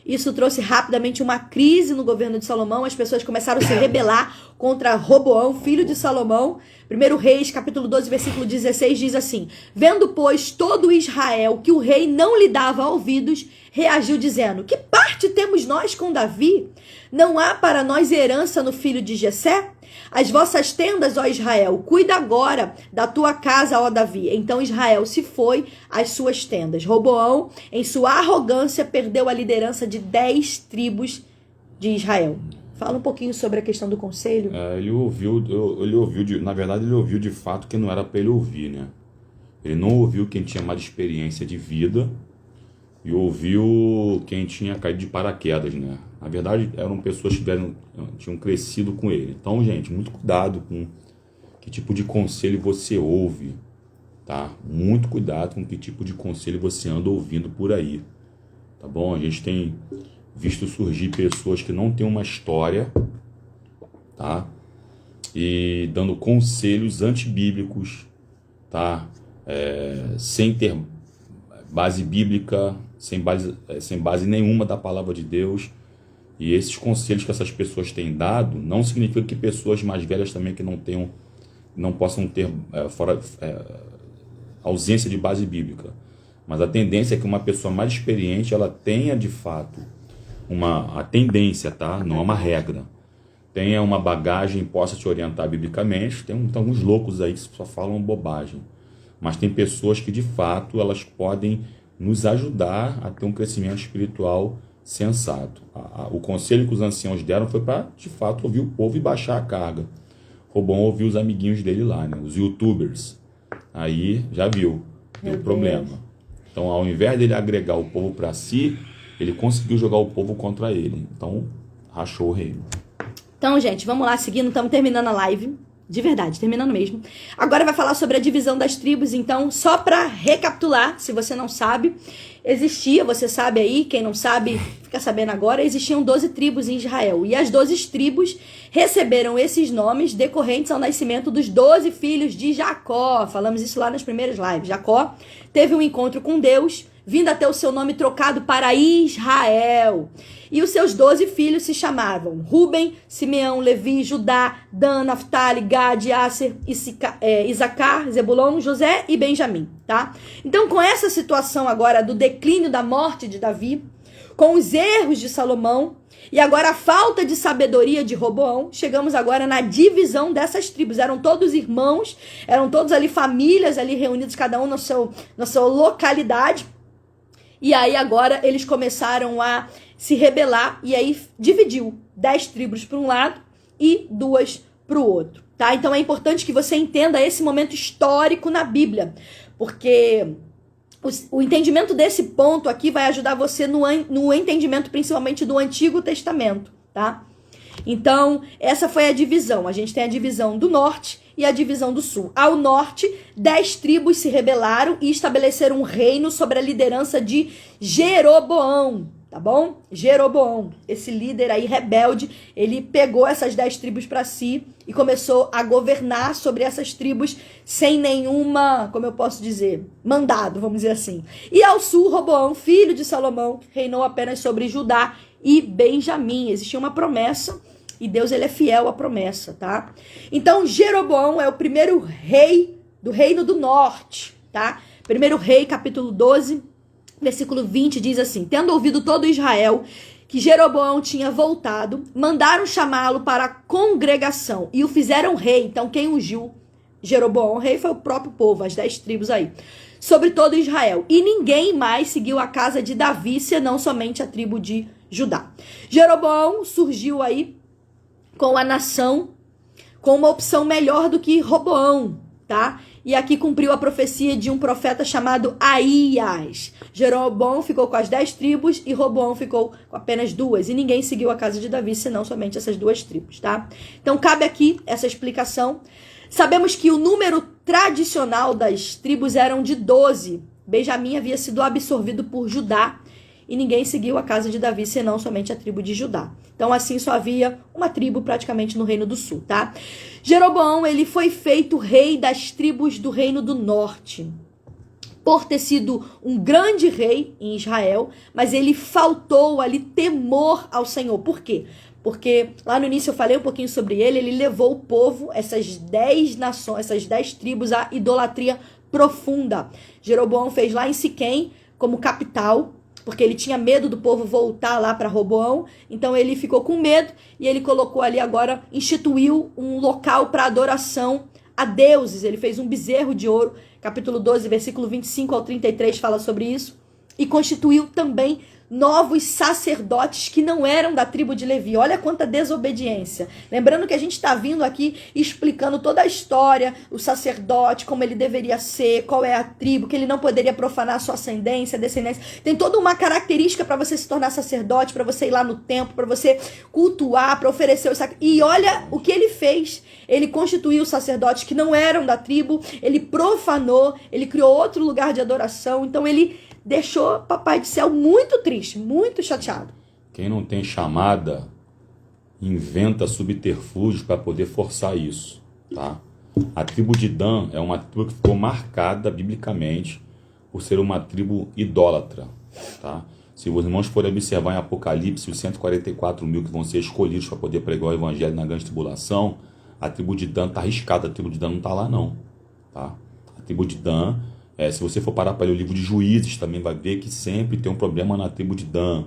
Isso trouxe rapidamente uma crise no governo de Salomão. As pessoas começaram a se rebelar contra Roboão, filho de Salomão. 1 Reis, capítulo 12, versículo 16, diz assim: Vendo, pois, todo Israel que o rei não lhe dava ouvidos, reagiu dizendo: Que parte temos nós com Davi? Não há para nós herança no filho de Jessé? As vossas tendas, ó Israel, cuida agora da tua casa, ó Davi. Então Israel se foi às suas tendas. Roboão, em sua arrogância, perdeu a liderança de 10 tribos de Israel. Fala um pouquinho sobre a questão do conselho. Ele ouviu de fato que não era para ele ouvir, né? Ele não ouviu quem tinha mais experiência de vida e ouviu quem tinha caído de paraquedas, né? Na verdade, eram pessoas que tinham crescido com ele. Então, gente, muito cuidado com que tipo de conselho você ouve, tá? Muito cuidado com que tipo de conselho você anda ouvindo por aí, tá bom? A gente tem visto surgir pessoas que não têm uma história, tá? E dando conselhos antibíblicos, tá? Sem ter base bíblica, sem base nenhuma da palavra de Deus. E esses conselhos que essas pessoas têm dado não significa que pessoas mais velhas também que não possam ter ausência de base bíblica. Mas a tendência é que uma pessoa mais experiente, ela tenha de fato a tendência, tá? Não é uma regra. Tenha uma bagagem e possa te orientar biblicamente. Tem alguns loucos aí que só falam bobagem. Mas tem pessoas que de fato elas podem nos ajudar a ter um crescimento espiritual sensato. O conselho que os anciãos deram foi para, de fato, ouvir o povo e baixar a carga. Roboão ouviu os amiguinhos dele lá, né? Os youtubers. Aí, já viu, deu problema. Então, ao invés dele agregar o povo para si, ele conseguiu jogar o povo contra ele. Então, rachou o reino. Então, gente, vamos lá, seguindo, estamos terminando a live. De verdade, terminando mesmo. Agora vai falar sobre a divisão das tribos. Então, só para recapitular, se você não sabe, você sabe aí, quem não sabe, fica sabendo agora, existiam 12 tribos em Israel. E as 12 tribos receberam esses nomes decorrentes ao nascimento dos 12 filhos de Jacó. Falamos isso lá nas primeiras lives. Jacó teve um encontro com Deus, vindo a ter o seu nome trocado para Israel. E os seus 12 filhos se chamavam Ruben, Simeão, Levi, Judá, Dan, Naftali, Gad, Aser, Isacar, Zebulon, José e Benjamim, tá? Então, com essa situação agora do declínio da morte de Davi, com os erros de Salomão e agora a falta de sabedoria de Roboão, chegamos agora na divisão dessas tribos. Eram todos irmãos, eram todos ali famílias ali reunidos, cada um na sua localidade. E aí agora eles começaram a se rebelar e aí dividiu 10 tribos para um lado e 2 para o outro, tá? Então é importante que você entenda esse momento histórico na Bíblia, porque o entendimento desse ponto aqui vai ajudar você no entendimento principalmente do Antigo Testamento, tá? Então, essa foi a divisão. A gente tem a divisão do norte e a divisão do sul. Ao norte, 10 tribos se rebelaram e estabeleceram um reino sob a liderança de Jeroboão, tá bom? Jeroboão, esse líder aí rebelde, ele pegou essas 10 tribos para si e começou a governar sobre essas tribos sem nenhuma, como eu posso dizer, mandado, vamos dizer assim. E ao sul, Roboão, filho de Salomão, reinou apenas sobre Judá e Benjamim. Existia uma promessa e Deus, ele é fiel à promessa, tá? Então, Jeroboão é o primeiro rei do reino do norte, tá? Primeiro rei, capítulo 12, versículo 20, diz assim: tendo ouvido todo Israel que Jeroboão tinha voltado, mandaram chamá-lo para a congregação e o fizeram rei. Então, quem ungiu Jeroboão rei foi o próprio povo, as 10 tribos aí, sobre todo Israel. E ninguém mais seguiu a casa de Davi, senão somente a tribo de Judá. Jeroboão surgiu aí com a nação com uma opção melhor do que Roboão, tá? E aqui cumpriu a profecia de um profeta chamado Aías. Jeroboão ficou com as 10 tribos e Roboão ficou com apenas 2. E ninguém seguiu a casa de Davi, senão somente essas 2 tribos, tá? Então cabe aqui essa explicação. Sabemos que o número tradicional das tribos eram de 12. Benjamim havia sido absorvido por Judá e ninguém seguiu a casa de Davi, senão somente a tribo de Judá. Então, assim, só havia uma tribo praticamente no Reino do Sul, tá? Jeroboão, ele foi feito rei das tribos do Reino do Norte, por ter sido um grande rei em Israel, mas ele faltou ali temor ao Senhor. Por quê? Porque lá no início eu falei um pouquinho sobre ele levou o povo, essas 10 nações, essas 10 tribos, à idolatria profunda. Jeroboão fez lá em Siquém como capital, porque ele tinha medo do povo voltar lá para Roboão, então ele ficou com medo e ele colocou ali agora, instituiu um local para adoração a deuses. Ele fez um bezerro de ouro, capítulo 12, versículo 25 ao 33 fala sobre isso, e constituiu também novos sacerdotes que não eram da tribo de Levi. Olha quanta desobediência. Lembrando que a gente está vindo aqui explicando toda a história, o sacerdote, como ele deveria ser, qual é a tribo, que ele não poderia profanar sua ascendência, descendência. Tem toda uma característica para você se tornar sacerdote, para você ir lá no templo, para você cultuar, para oferecer o sacrifício. E olha o que ele fez. Ele constituiu sacerdotes que não eram da tribo, ele profanou, ele criou outro lugar de adoração. Então ele deixou Papai do Céu muito triste, muito chateado. Quem não tem chamada, inventa subterfúgios para poder forçar isso, tá? A tribo de Dan é uma tribo que ficou marcada biblicamente por ser uma tribo idólatra, tá? Se os irmãos forem observar em Apocalipse, os 144 mil que vão ser escolhidos para poder pregar o evangelho na grande tribulação, a tribo de Dan está arriscada, a tribo de Dan não está lá não, tá? A tribo de Dan, se você for parar para ler o livro de Juízes, também vai ver que sempre tem um problema na tribo de Dan.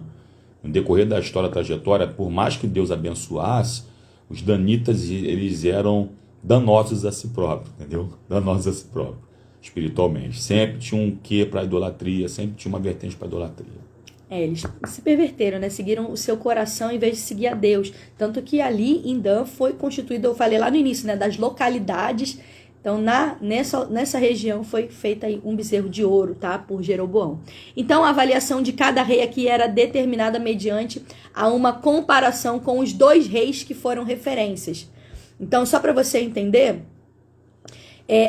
No decorrer da história, trajetória, por mais que Deus abençoasse, os danitas, eles eram danosos a si próprio, entendeu? Danosos a si próprio, espiritualmente. Sempre tinha um quê para idolatria, sempre tinha uma vertente para idolatria. Eles se perverteram, né? Seguiram o seu coração em vez de seguir a Deus. Tanto que ali em Dan foi constituído, eu falei lá no início, né? Das localidades. Então, nessa região foi feita aí um bezerro de ouro, tá? Por Jeroboão. Então, a avaliação de cada rei aqui era determinada mediante a uma comparação com os 2 reis que foram referências. Então, só para você entender,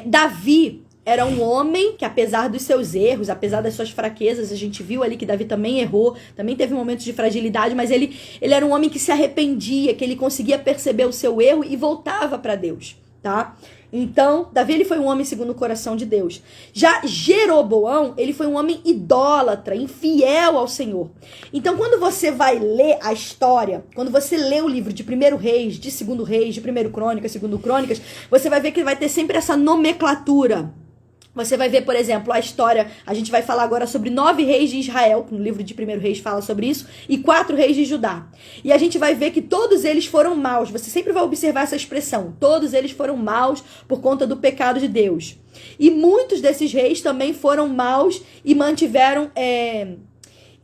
Davi era um homem que, apesar dos seus erros, apesar das suas fraquezas, a gente viu ali que Davi também errou, também teve momentos de fragilidade, mas ele era um homem que se arrependia, que ele conseguia perceber o seu erro e voltava para Deus, tá? Então, Davi, ele foi um homem segundo o coração de Deus. Já Jeroboão, ele foi um homem idólatra, infiel ao Senhor. Então, quando você vai ler a história, quando você lê o livro de 1º Reis, de 2º Reis, de 1º Crônicas, 2º Crônicas, você vai ver que vai ter sempre essa nomenclatura. Você vai ver, por exemplo, a história, a gente vai falar agora sobre 9 reis de Israel, no livro de 1º Reis fala sobre isso, e 4 reis de Judá. E a gente vai ver que todos eles foram maus. Você sempre vai observar essa expressão. Todos eles foram maus por conta do pecado de Deus. E muitos desses reis também foram maus e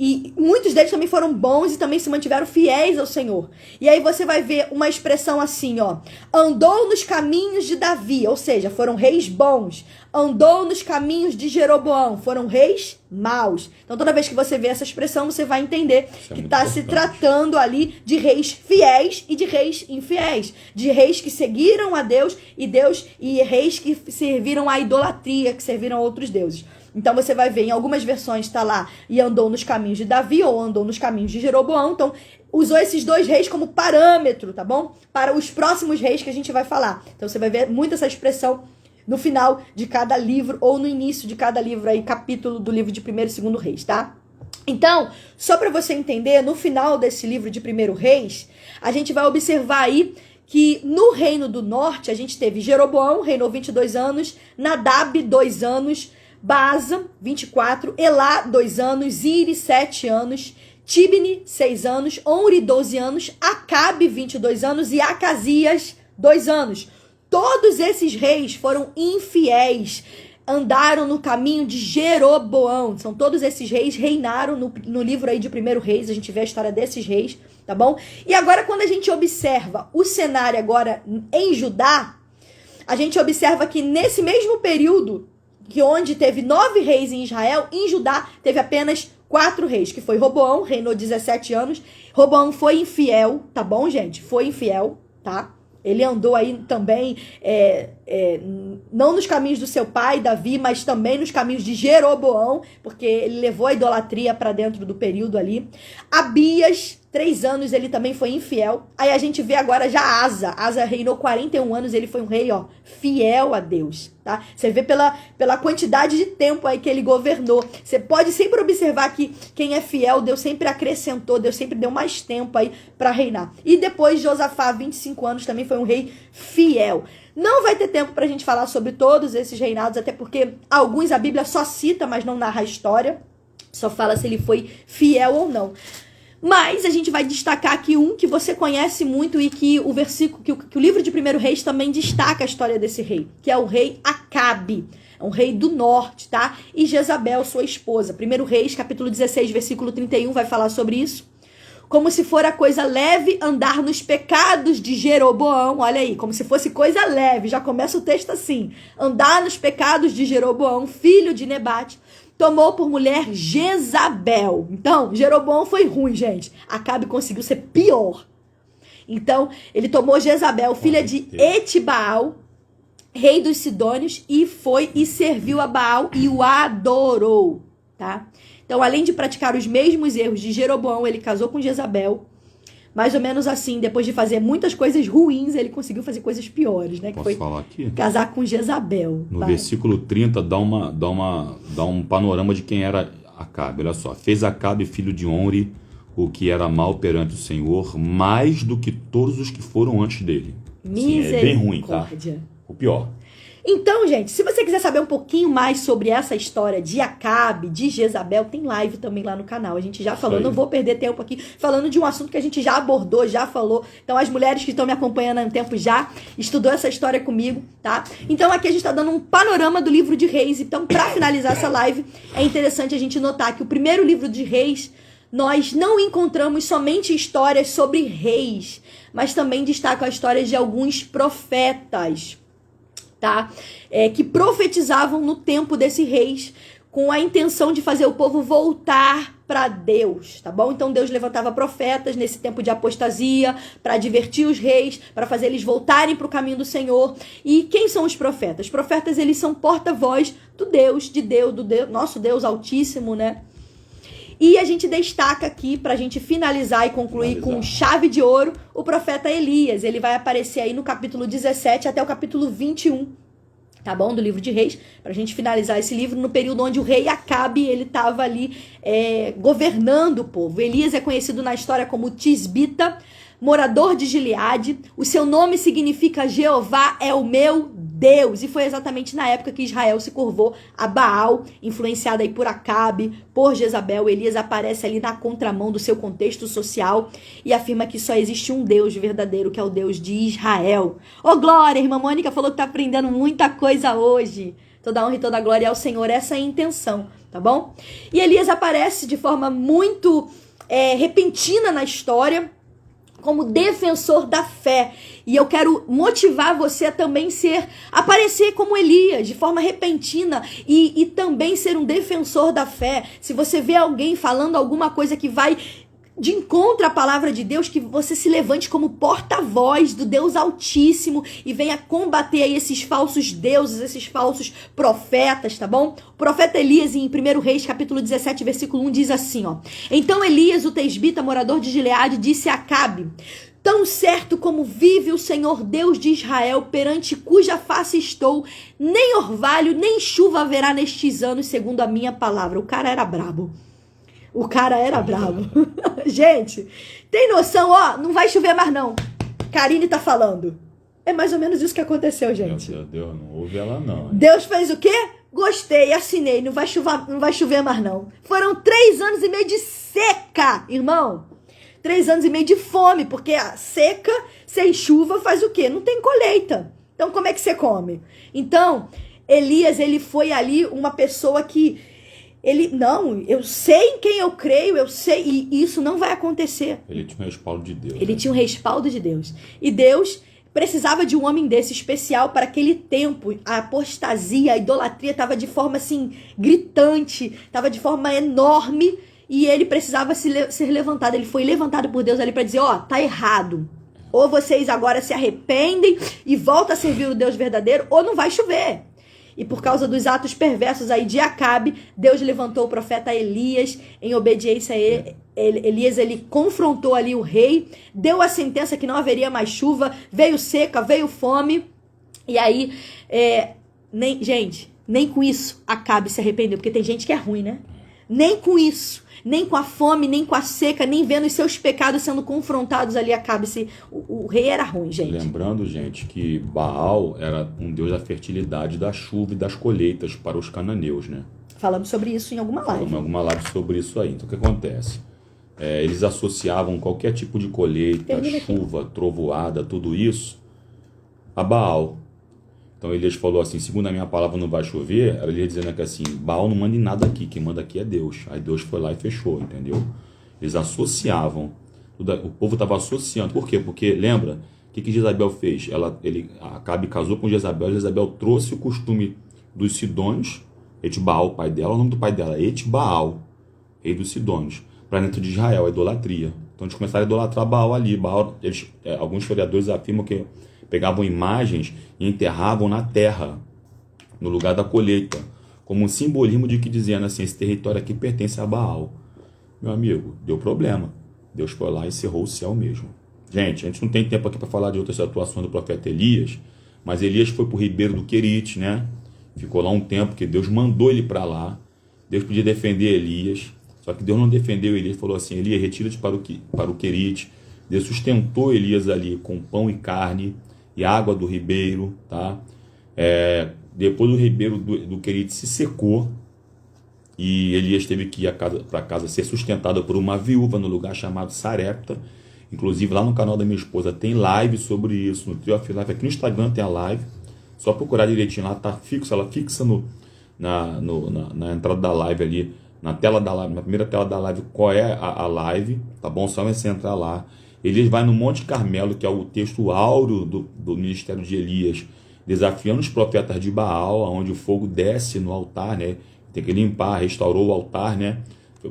E muitos deles também foram bons e também se mantiveram fiéis ao Senhor. E aí você vai ver uma expressão assim, ó. Andou nos caminhos de Davi, ou seja, foram reis bons. Andou nos caminhos de Jeroboão, foram reis maus. Então toda vez que você vê essa expressão, você vai entender que está se tratando ali de reis fiéis e de reis infiéis. De reis que seguiram a Deus e reis que serviram à idolatria, que serviram a outros deuses. Então você vai ver, em algumas versões está lá, e andou nos caminhos de Davi, ou andou nos caminhos de Jeroboão. Então, usou esses dois reis como parâmetro, tá bom? Para os próximos reis que a gente vai falar. Então você vai ver muito essa expressão no final de cada livro, ou no início de cada livro aí, capítulo do livro de 1º e 2º Reis, tá? Então, só para você entender, no final desse livro de 1º Reis, a gente vai observar aí que no reino do norte, a gente teve Jeroboão, reinou 22 anos, Nadab, 2 anos, Baasa, 24, Elá, 2 anos, Iri, 7 anos, Tibni, 6 anos, Onri, 12 anos, Acabe, 22 anos e Acasias, 2 anos. Todos esses reis foram infiéis, andaram no caminho de Jeroboão. São todos esses reis, reinaram no livro aí de 1º Reis, a gente vê a história desses reis, tá bom? E agora quando a gente observa o cenário agora em Judá, a gente observa que nesse mesmo período, que onde teve 9 reis em Israel, em Judá teve apenas 4 reis, que foi Roboão, reinou 17 anos. Roboão foi infiel, tá bom, gente? Foi infiel, tá? Ele andou aí também, não nos caminhos do seu pai, Davi, mas também nos caminhos de Jeroboão, porque ele levou a idolatria para dentro do período ali. Abias, 3 anos, ele também foi infiel. Aí a gente vê agora já Asa. Asa reinou 41 anos, ele foi um rei, ó, fiel a Deus, tá? Você vê pela quantidade de tempo aí que ele governou. Você pode sempre observar que quem é fiel, Deus sempre acrescentou, Deus sempre deu mais tempo aí para reinar. E depois Josafá, 25 anos, também foi um rei fiel. Não vai ter tempo pra gente falar sobre todos esses reinados, até porque alguns a Bíblia só cita, mas não narra a história. Só fala se ele foi fiel ou não. Mas a gente vai destacar aqui um que você conhece muito e que o versículo, que o livro de 1º Reis também destaca a história desse rei, que é o rei Acabe. É um rei do norte, tá? E Jezabel, sua esposa. 1º Reis, capítulo 16, versículo 31, vai falar sobre isso. Como se for a coisa leve andar nos pecados de Jeroboão. Olha aí, como se fosse coisa leve. Já começa o texto assim. Andar nos pecados de Jeroboão, filho de Nebate. Tomou por mulher Jezabel. Então, Jeroboão foi ruim, gente. Acabe conseguiu ser pior. Então, ele tomou Jezabel, filha de Etibaal, rei dos Sidônios, e foi e serviu a Baal e o adorou, tá? Então, além de praticar os mesmos erros de Jeroboão, ele casou com Jezabel. Mais ou menos assim, depois de fazer muitas coisas ruins, ele conseguiu fazer coisas piores, né? Que Posso foi falar aqui? casar com Jezabel. No versículo 30 dá um panorama de quem era Acabe. Olha só. Fez Acabe, filho de Onri, o que era mal perante o Senhor, mais do que todos os que foram antes dele. Sim, é bem ruim, tá? O pior. Então, gente, se você quiser saber um pouquinho mais sobre essa história de Acabe, de Jezabel, tem live também lá no canal. A gente já falou, não vou perder tempo aqui falando de um assunto que a gente já abordou, já falou. Então, as mulheres que estão me acompanhando há um tempo já estudou essa história comigo, tá? Então, aqui a gente tá dando um panorama do livro de Reis. Então, para finalizar essa live, é interessante a gente notar que o primeiro livro de Reis, nós não encontramos somente histórias sobre reis, mas também destaca a história de alguns profetas, tá? Que profetizavam no tempo desses reis com a intenção de fazer o povo voltar para Deus, tá bom? Então Deus levantava profetas nesse tempo de apostasia para advertir os reis, para fazer eles voltarem para o caminho do Senhor. E quem são os profetas? Os profetas, eles são porta-voz do Deus, nosso Deus Altíssimo, né? E a gente destaca aqui, pra gente finalizar e concluir com chave de ouro, o profeta Elias. Ele vai aparecer aí no capítulo 17 até o capítulo 21, tá bom? Do livro de Reis, pra gente finalizar esse livro no período onde o rei Acabe, ele tava ali governando o povo. Elias é conhecido na história como Tisbita, morador de Gileade. O seu nome significa Jeová é o meu Deus. E foi exatamente na época que Israel se curvou a Baal, influenciada aí por Acabe, por Jezabel. Elias aparece ali na contramão do seu contexto social e afirma que só existe um Deus verdadeiro, que é o Deus de Israel. Ô, glória! A irmã Mônica falou que tá aprendendo muita coisa hoje. Toda honra e toda glória ao Senhor, essa é a intenção, tá bom? E Elias aparece de forma muito repentina na história, como defensor da fé. E eu quero motivar você a também aparecer como Elias, de forma repentina, e também ser um defensor da fé. Se você vê alguém falando alguma coisa que vai de encontro à palavra de Deus, que você se levante como porta-voz do Deus Altíssimo e venha combater aí esses falsos deuses, esses falsos profetas, tá bom? O profeta Elias, em 1 Reis, capítulo 17, versículo 1, diz assim, ó: Então Elias, o tesbita, morador de Gileade, disse a Acabe: Tão certo como vive o Senhor Deus de Israel, perante cuja face estou, nem orvalho, nem chuva haverá nestes anos, segundo a minha palavra. O cara era brabo. O cara era brabo. Gente, tem noção? Ó, não vai chover mais não. Karine tá falando. É mais ou menos isso que aconteceu, gente. Meu Deus, não ouve ela não. Hein? Deus fez o quê? Gostei, assinei. Não vai chover mais não. Foram 3 anos e meio de seca, irmão. 3 anos e meio de fome, porque a seca, sem chuva, faz o quê? Não tem colheita. Então, como é que você come? Então, Elias, ele foi ali uma pessoa que... eu sei em quem eu creio, eu sei, e isso não vai acontecer. Ele tinha um respaldo de Deus. Ele tinha um respaldo de Deus. E Deus precisava de um homem desse especial para aquele tempo. A apostasia, a idolatria estava de forma assim, gritante, estava de forma enorme, e ele precisava ser levantado. Ele foi levantado por Deus ali para dizer, ó, tá errado. Ou vocês agora se arrependem e voltam a servir o Deus verdadeiro, ou não vai chover. E por causa dos atos perversos aí de Acabe, Deus levantou o profeta Elias em obediência a ele. Elias, ele confrontou ali o rei, deu a sentença que não haveria mais chuva, veio seca, veio fome. E aí, nem com isso Acabe se arrependeu, porque tem gente que é ruim, né? Nem com isso, nem com a fome, nem com a seca, nem vendo os seus pecados sendo confrontados ali, Acabe-se. O rei era ruim, gente. Lembrando, gente, que Baal era um deus da fertilidade, da chuva e das colheitas para os cananeus, né? Falamos sobre isso em alguma live. Falamos em alguma live sobre isso aí. Então, o que acontece? Eles associavam qualquer tipo de colheita, chuva, trovoada, tudo isso, a Baal. Então Elias falou assim, segundo a minha palavra não vai chover, era ele dizendo que assim, Baal não manda em nada aqui, quem manda aqui é Deus. Aí Deus foi lá e fechou, entendeu? Eles associavam, o povo estava associando. Por quê? Porque, lembra, o que Jezabel fez? Acabe casou com Jezabel trouxe o costume dos sidônios, Etbaal, pai dela, o nome do pai dela, Etbaal, rei dos sidônios, para dentro de Israel, a idolatria. Então eles começaram a idolatrar Baal ali. Baal, alguns historiadores afirmam que pegavam imagens e enterravam na terra, no lugar da colheita, como um simbolismo de que dizendo assim, esse território aqui pertence a Baal. Meu amigo, deu problema. Deus foi lá e cerrou o céu mesmo. Gente, a gente não tem tempo aqui para falar de outras atuações do profeta Elias, mas Elias foi para o Ribeiro do Querite, né? Ficou lá um tempo, que Deus mandou ele para lá. Deus podia defender Elias, só que Deus não defendeu Elias, falou assim, Elias, retira-te para o Querite. Deus sustentou Elias ali com pão e carne, e água do ribeiro, tá? Depois do ribeiro do Querite se secou, e Elias teve que ir para casa ser sustentado por uma viúva no lugar chamado Sarepta. Inclusive lá no canal da minha esposa tem live sobre isso, no Trio of Life, aqui no Instagram tem a live, só procurar direitinho lá, tá fixo, ela fixa na entrada da live ali, na tela da live, na primeira tela da live, qual é a live, tá bom? Só você entrar lá. Elias vai no Monte Carmelo, que é o texto áureo do ministério de Elias, desafiando os profetas de Baal, onde o fogo desce no altar, né? Tem que limpar, restaurou o altar, né?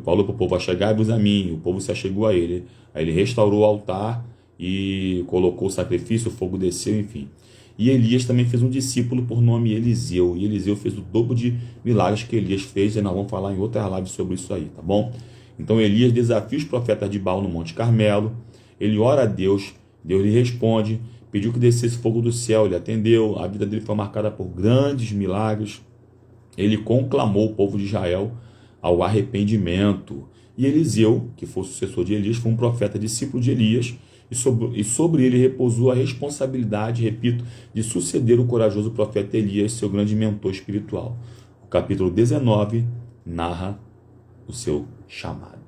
Falou para o povo, achegai-vos a mim, o povo se achegou a ele. Aí ele restaurou o altar e colocou o sacrifício, o fogo desceu, enfim. E Elias também fez um discípulo por nome Eliseu, e Eliseu fez o dobro de milagres que Elias fez, e nós vamos falar em outra live sobre isso aí, tá bom? Então Elias desafia os profetas de Baal no Monte Carmelo, ele ora a Deus, Deus lhe responde, pediu que descesse fogo do céu, ele atendeu, a vida dele foi marcada por grandes milagres, ele conclamou o povo de Israel ao arrependimento. E Eliseu, que foi o sucessor de Elias, foi um profeta discípulo de Elias, e sobre ele repousou a responsabilidade, repito, de suceder o corajoso profeta Elias, seu grande mentor espiritual. O capítulo 19 narra o seu chamado.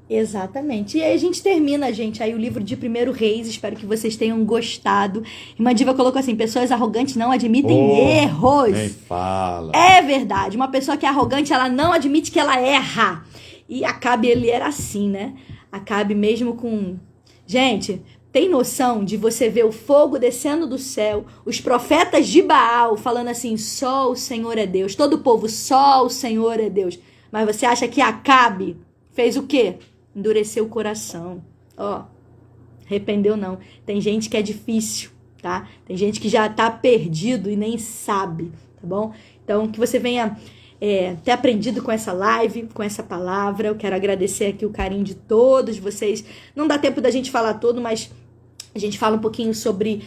Exatamente. E aí a gente termina, gente, aí o livro de 1º Reis. Espero que vocês tenham gostado. Irmã Diva colocou assim: pessoas arrogantes não admitem erros. Nem fala. É verdade. Uma pessoa que é arrogante, ela não admite que ela erra. E Acabe, ele era assim, né? Acabe mesmo com... Gente, tem noção de você ver o fogo descendo do céu, os profetas de Baal falando assim: só o Senhor é Deus. Todo o povo: só o Senhor é Deus. Mas você acha que Acabe fez o quê? Endureceu o coração. Ó, arrependeu não. Tem gente que é difícil, tá? Tem gente que já tá perdido e nem sabe, tá bom? Então, que você venha ter aprendido com essa live, com essa palavra. Eu quero agradecer aqui o carinho de todos vocês. Não dá tempo da gente falar tudo, mas a gente fala um pouquinho sobre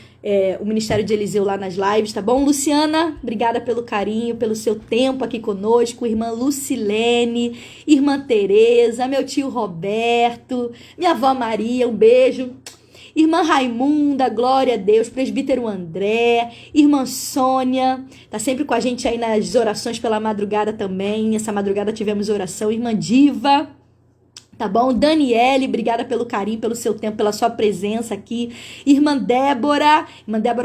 o Ministério de Eliseu lá nas lives, tá bom? Luciana, obrigada pelo carinho, pelo seu tempo aqui conosco. Irmã Lucilene, irmã Tereza, meu tio Roberto, minha avó Maria, um beijo. Irmã Raimunda, glória a Deus. Presbítero André, irmã Sônia, tá sempre com a gente aí nas orações pela madrugada também. Essa madrugada tivemos oração. Irmã Diva, tá bom? Daniele, obrigada pelo carinho, pelo seu tempo, pela sua presença aqui. Irmã Débora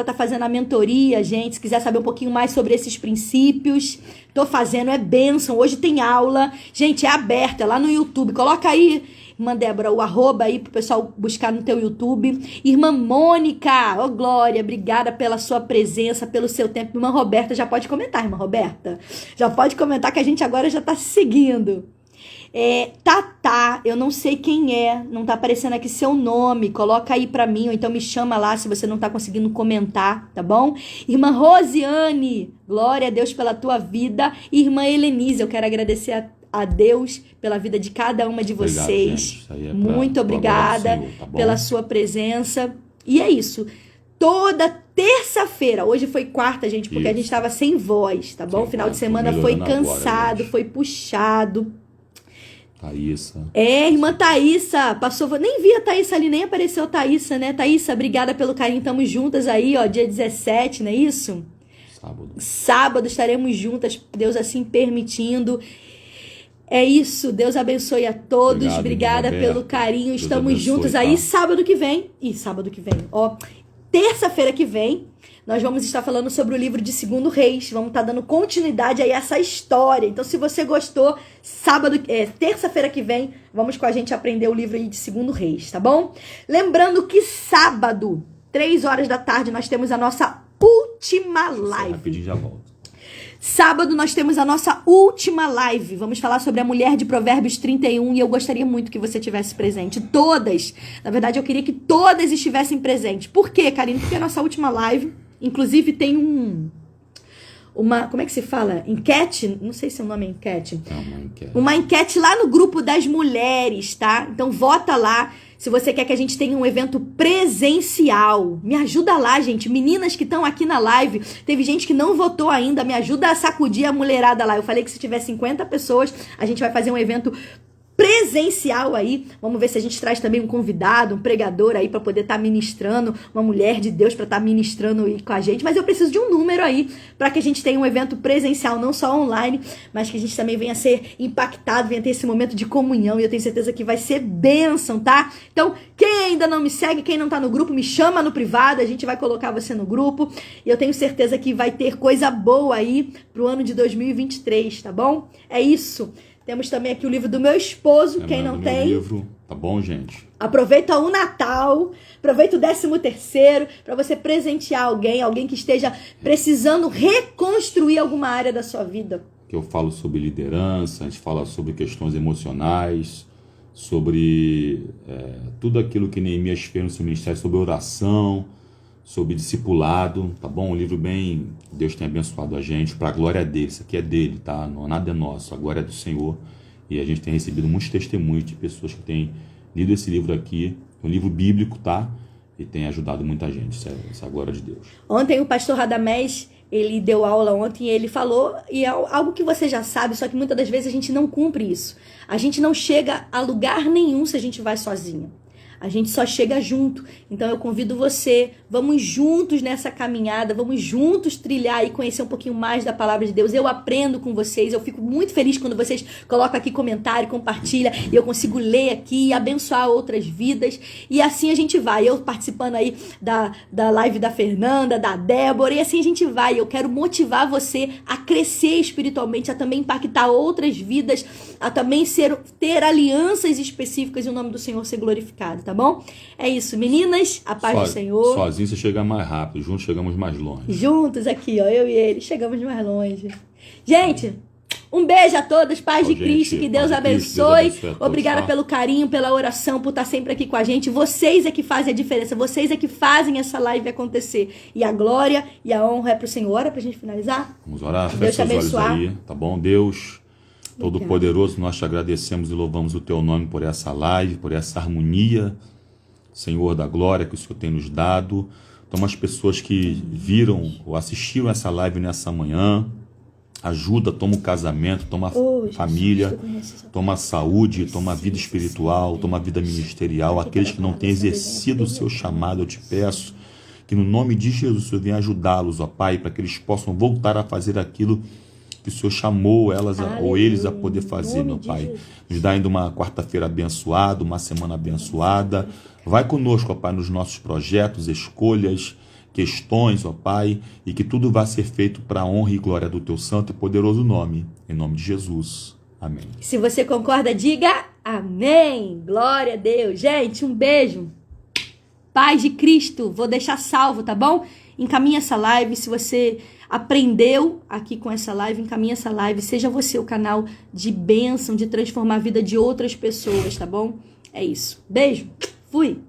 tá fazendo a mentoria, gente. Se quiser saber um pouquinho mais sobre esses princípios, tô fazendo, é bênção. Hoje tem aula, gente, é aberta, é lá no YouTube. Coloca aí, irmã Débora, o @, aí pro pessoal buscar no teu YouTube. Irmã Mônica, ô glória, obrigada pela sua presença, pelo seu tempo. Irmã Roberta, já pode comentar, irmã Roberta. Já pode comentar que a gente agora já tá se seguindo. Tatá, eu não sei quem é, não tá aparecendo aqui seu nome, coloca aí pra mim, ou então me chama lá se você não tá conseguindo comentar, tá bom? Irmã Rosiane, glória a Deus pela tua vida. Irmã Helenise, eu quero agradecer a Deus pela vida de cada uma de vocês. Muito obrigada pela sua presença. E é isso. Toda terça-feira, hoje foi quarta, gente, porque a gente tava sem voz, tá bom? O final de semana foi cansado, foi puxado. Thaísa. Irmã Thaísa, passou, nem vi a Thaísa ali, nem apareceu a Thaísa, né? Thaísa, obrigada pelo carinho, estamos juntas aí, ó, dia 17, não é isso? Sábado estaremos juntas, Deus assim permitindo. É isso, Deus abençoe a todos, obrigada pelo carinho, Deus estamos abençoe, juntos aí, tá? Sábado que vem, ó, terça-feira que vem, nós vamos estar falando sobre o livro de 2º Reis. Vamos estar dando continuidade aí a essa história. Então, se você gostou, terça-feira que vem, vamos com a gente aprender o livro aí de 2º Reis, tá bom? Lembrando que sábado, 3 horas da tarde, nós temos a nossa última live. Rapidinho já volto. Sábado nós temos a nossa última live. Vamos falar sobre a mulher de Provérbios 31 e eu gostaria muito que você tivesse presente. Todas. Na verdade, eu queria que todas estivessem presentes. Por quê, Karine? Porque a nossa última live, inclusive, tem uma, como é que se fala? Enquete? Não sei se o nome é enquete. Uma enquete lá no grupo das mulheres, tá? Então vota lá. Se você quer que a gente tenha um evento presencial, me ajuda lá, gente. Meninas que estão aqui na live, teve gente que não votou ainda, me ajuda a sacudir a mulherada lá. Eu falei que se tiver 50 pessoas, a gente vai fazer um evento presencial aí. Vamos ver se a gente traz também um convidado, um pregador aí para poder estar ministrando, uma mulher de Deus para estar ministrando aí com a gente. Mas eu preciso de um número aí para que a gente tenha um evento presencial, não só online, mas que a gente também venha ser impactado, venha ter esse momento de comunhão. E eu tenho certeza que vai ser bênção, tá? Então, quem ainda não me segue, quem não tá no grupo, me chama no privado, a gente vai colocar você no grupo. E eu tenho certeza que vai ter coisa boa aí pro ano de 2023, tá bom? É isso. Temos também aqui o livro do meu esposo, quem não tem. Livro, tá bom, gente? Aproveita o Natal, aproveita o 13º para você presentear alguém que esteja precisando reconstruir alguma área da sua vida. Que eu falo sobre liderança, a gente fala sobre questões emocionais, sobre tudo aquilo que Neemias fez no seu ministério, sobre oração, sobre discipulado, tá bom? Um livro bem... Deus tem abençoado a gente para a glória dele. Isso aqui é dele, tá? Não, nada é nosso, a glória é do Senhor. E a gente tem recebido muitos testemunhos de pessoas que têm lido esse livro aqui. É um livro bíblico, tá? E tem ajudado muita gente. Essa é a glória de Deus. Ontem o pastor Radamés, ele deu aula ontem e ele falou, e é algo que você já sabe, só que muitas das vezes a gente não cumpre isso. A gente não chega a lugar nenhum se a gente vai sozinho. A gente só chega junto. Então eu convido você, vamos juntos nessa caminhada, vamos juntos trilhar e conhecer um pouquinho mais da palavra de Deus. Eu aprendo com vocês, eu fico muito feliz quando vocês colocam aqui comentário, compartilha, e eu consigo ler aqui e abençoar outras vidas. E assim a gente vai. Eu participando aí da live da Fernanda, da Débora, e assim a gente vai. Eu quero motivar você a crescer espiritualmente, a também impactar outras vidas, a também ter alianças específicas e o nome do Senhor ser glorificado, tá bom? É isso, meninas, a paz do Senhor. Sozinho você chega mais rápido, juntos chegamos mais longe. Juntos aqui, ó, eu e ele, chegamos mais longe. Gente, um beijo a todos, paz de Cristo, que Deus abençoe. Obrigada pelo carinho, pela oração, por estar sempre aqui com a gente. Vocês é que fazem a diferença, vocês é que fazem essa live acontecer. E a glória e a honra é pro Senhor. Ora pra gente finalizar? Vamos orar, fecha seus olhos aí, tá bom? Deus Todo-Poderoso, nós te agradecemos e louvamos o teu nome por essa live, por essa harmonia, Senhor da glória, que o Senhor tem nos dado. Toma as pessoas que viram ou assistiram essa live nessa manhã, ajuda, toma o casamento, toma a família, toma a saúde, toma a vida espiritual, toma a vida ministerial. Aqueles que não têm exercido o seu chamado, eu te peço que no nome de Jesus o Senhor venha ajudá-los, ó Pai, para que eles possam voltar a fazer aquilo que o Senhor chamou elas ou eles a poder fazer, meu Pai. Nos dá ainda uma quarta-feira abençoada, uma semana abençoada. Vai conosco, ó Pai, nos nossos projetos, escolhas, questões, ó Pai, e que tudo vá ser feito para a honra e glória do teu santo e poderoso nome. Em nome de Jesus. Amém. Se você concorda, diga amém. Glória a Deus. Gente, um beijo. Paz de Cristo. Vou deixar salvo, tá bom? Encaminha essa live. Se você aprendeu aqui com essa live, encaminha essa live. Seja você o canal de bênção, de transformar a vida de outras pessoas, tá bom? É isso. Beijo. Fui.